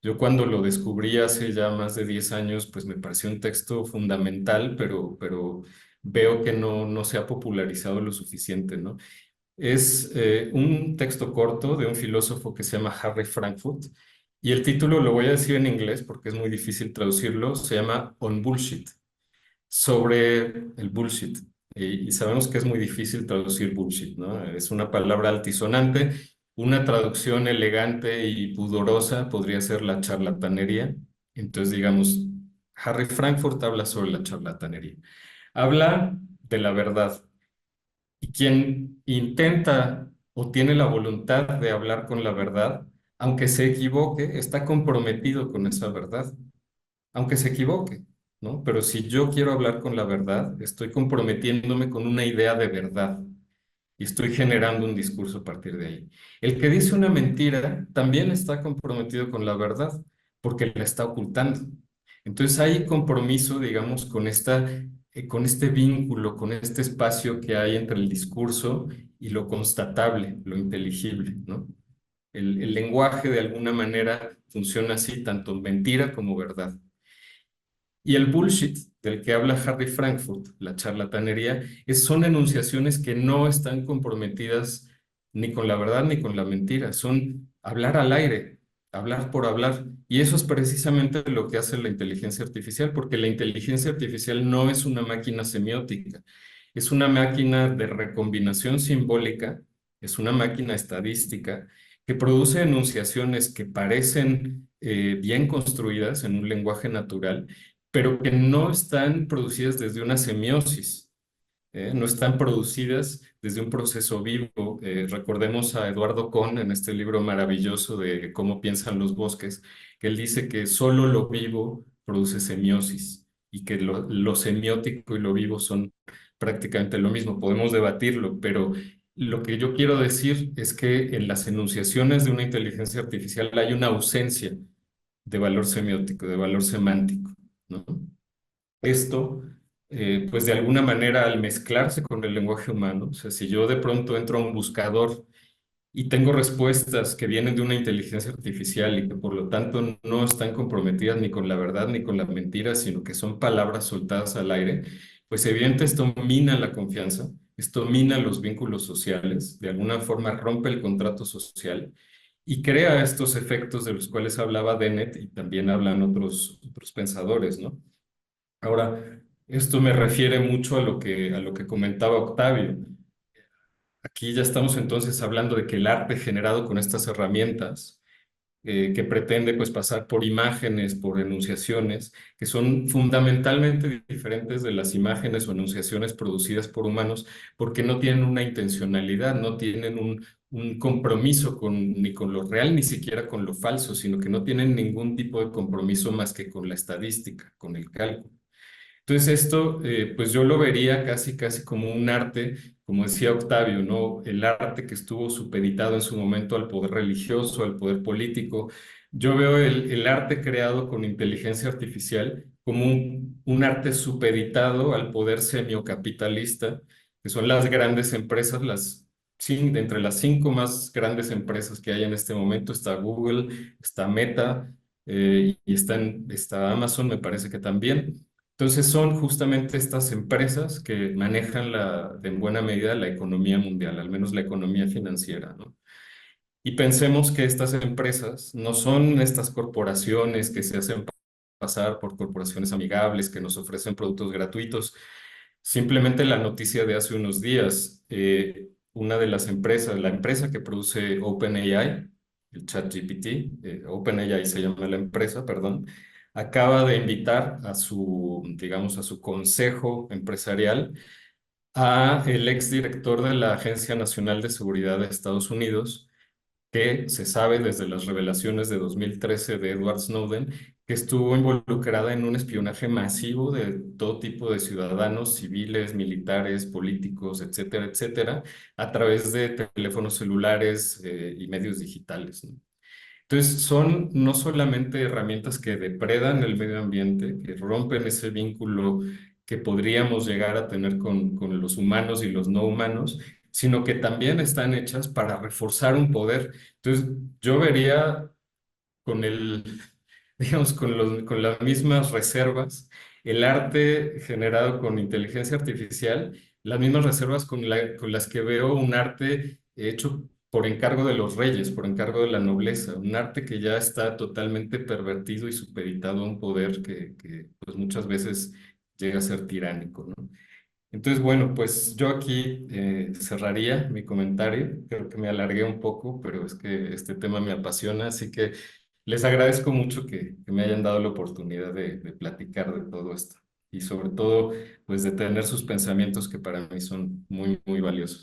Yo cuando lo descubrí hace ya más de 10 años, pues me pareció un texto fundamental, pero veo que no se ha popularizado lo suficiente, ¿no? Es un texto corto de un filósofo que se llama Harry Frankfurt, y el título lo voy a decir en inglés porque es muy difícil traducirlo, se llama On Bullshit, sobre el bullshit. Y sabemos que es muy difícil traducir bullshit, ¿no? Es una palabra altisonante. Una traducción elegante y pudorosa podría ser la charlatanería. Entonces, digamos, Harry Frankfurt habla sobre la charlatanería. Habla de la verdad. Y quien intenta o tiene la voluntad de hablar con la verdad, aunque se equivoque, está comprometido con esa verdad aunque se equivoque, ¿no? Pero si yo quiero hablar con la verdad, estoy comprometiéndome con una idea de verdad y estoy generando un discurso a partir de ahí. El que dice una mentira también está comprometido con la verdad porque la está ocultando. Entonces hay compromiso, digamos, con este vínculo, con este espacio que hay entre el discurso y lo constatable, lo inteligible, ¿no? El lenguaje de alguna manera funciona así, tanto mentira como verdad. Y el bullshit del que habla Harry Frankfurt, la charlatanería, son enunciaciones que no están comprometidas ni con la verdad ni con la mentira, son hablar al aire, hablar por hablar. Y eso es precisamente lo que hace la inteligencia artificial, porque la inteligencia artificial no es una máquina semiótica, es una máquina de recombinación simbólica, es una máquina estadística que produce enunciaciones que parecen bien construidas en un lenguaje natural, pero que no están producidas desde una semiosis, no están producidas desde un proceso vivo. Recordemos a Eduardo Kohn en este libro maravilloso de Cómo piensan los bosques, que él dice que solo lo vivo produce semiosis y que lo semiótico y lo vivo son prácticamente lo mismo. Podemos debatirlo, pero lo que yo quiero decir es que en las enunciaciones de una inteligencia artificial hay una ausencia de valor semiótico, de valor semántico, ¿no? Esto, pues de alguna manera al mezclarse con el lenguaje humano, o sea, si yo de pronto entro a un buscador y tengo respuestas que vienen de una inteligencia artificial y que por lo tanto no están comprometidas ni con la verdad ni con la mentira, sino que son palabras soltadas al aire, pues evidentemente esto mina la confianza, esto mina los vínculos sociales, de alguna forma rompe el contrato social y crea estos efectos de los cuales hablaba Dennett y también hablan otros pensadores, ¿no? Ahora, esto me refiere mucho a lo que comentaba Octavio. Aquí ya estamos entonces hablando de que el arte generado con estas herramientas, que pretende pues pasar por imágenes, por enunciaciones, que son fundamentalmente diferentes de las imágenes o enunciaciones producidas por humanos, porque no tienen una intencionalidad, no tienen un compromiso ni con lo real, ni siquiera con lo falso, sino que no tienen ningún tipo de compromiso más que con la estadística, con el cálculo. Entonces esto, pues yo lo vería casi como un arte, como decía Octavio, ¿no? El arte que estuvo supeditado en su momento al poder religioso, al poder político. Yo veo el arte creado con inteligencia artificial como un arte supeditado al poder semiocapitalista, que son las grandes empresas, entre las 5 más grandes empresas que hay en este momento, está Google, está Meta, y está Amazon, me parece que también. Entonces son justamente estas empresas que manejan en buena medida la economía mundial, al menos la economía financiera, ¿no? Y pensemos que estas empresas no son estas corporaciones que se hacen pasar por corporaciones amigables que nos ofrecen productos gratuitos. Simplemente la noticia de hace unos días, una de las empresas, la empresa que produce OpenAI, el ChatGPT, OpenAI se llama la empresa, perdón, acaba de invitar digamos, a su consejo empresarial a el exdirector de la Agencia Nacional de Seguridad de Estados Unidos, que se sabe desde las revelaciones de 2013 de Edward Snowden, que estuvo involucrada en un espionaje masivo de todo tipo de ciudadanos, civiles, militares, políticos, etcétera, etcétera, a través de teléfonos celulares, y medios digitales, ¿no? Entonces, son no solamente herramientas que depredan el medio ambiente, que rompen ese vínculo que podríamos llegar a tener con los humanos y los no humanos, sino que también están hechas para reforzar un poder. Entonces, yo vería con digamos, con las mismas reservas, el arte generado con inteligencia artificial, las mismas reservas con las que veo un arte hecho por encargo de los reyes, por encargo de la nobleza, un arte que ya está totalmente pervertido y supeditado a un poder que pues muchas veces llega a ser tiránico, ¿no? Entonces, bueno, pues yo aquí cerraría mi comentario. Creo que me alargué un poco, pero es que este tema me apasiona, así que les agradezco mucho que me hayan dado la oportunidad de platicar de todo esto y sobre todo, pues de tener sus pensamientos que para mí son muy valiosos.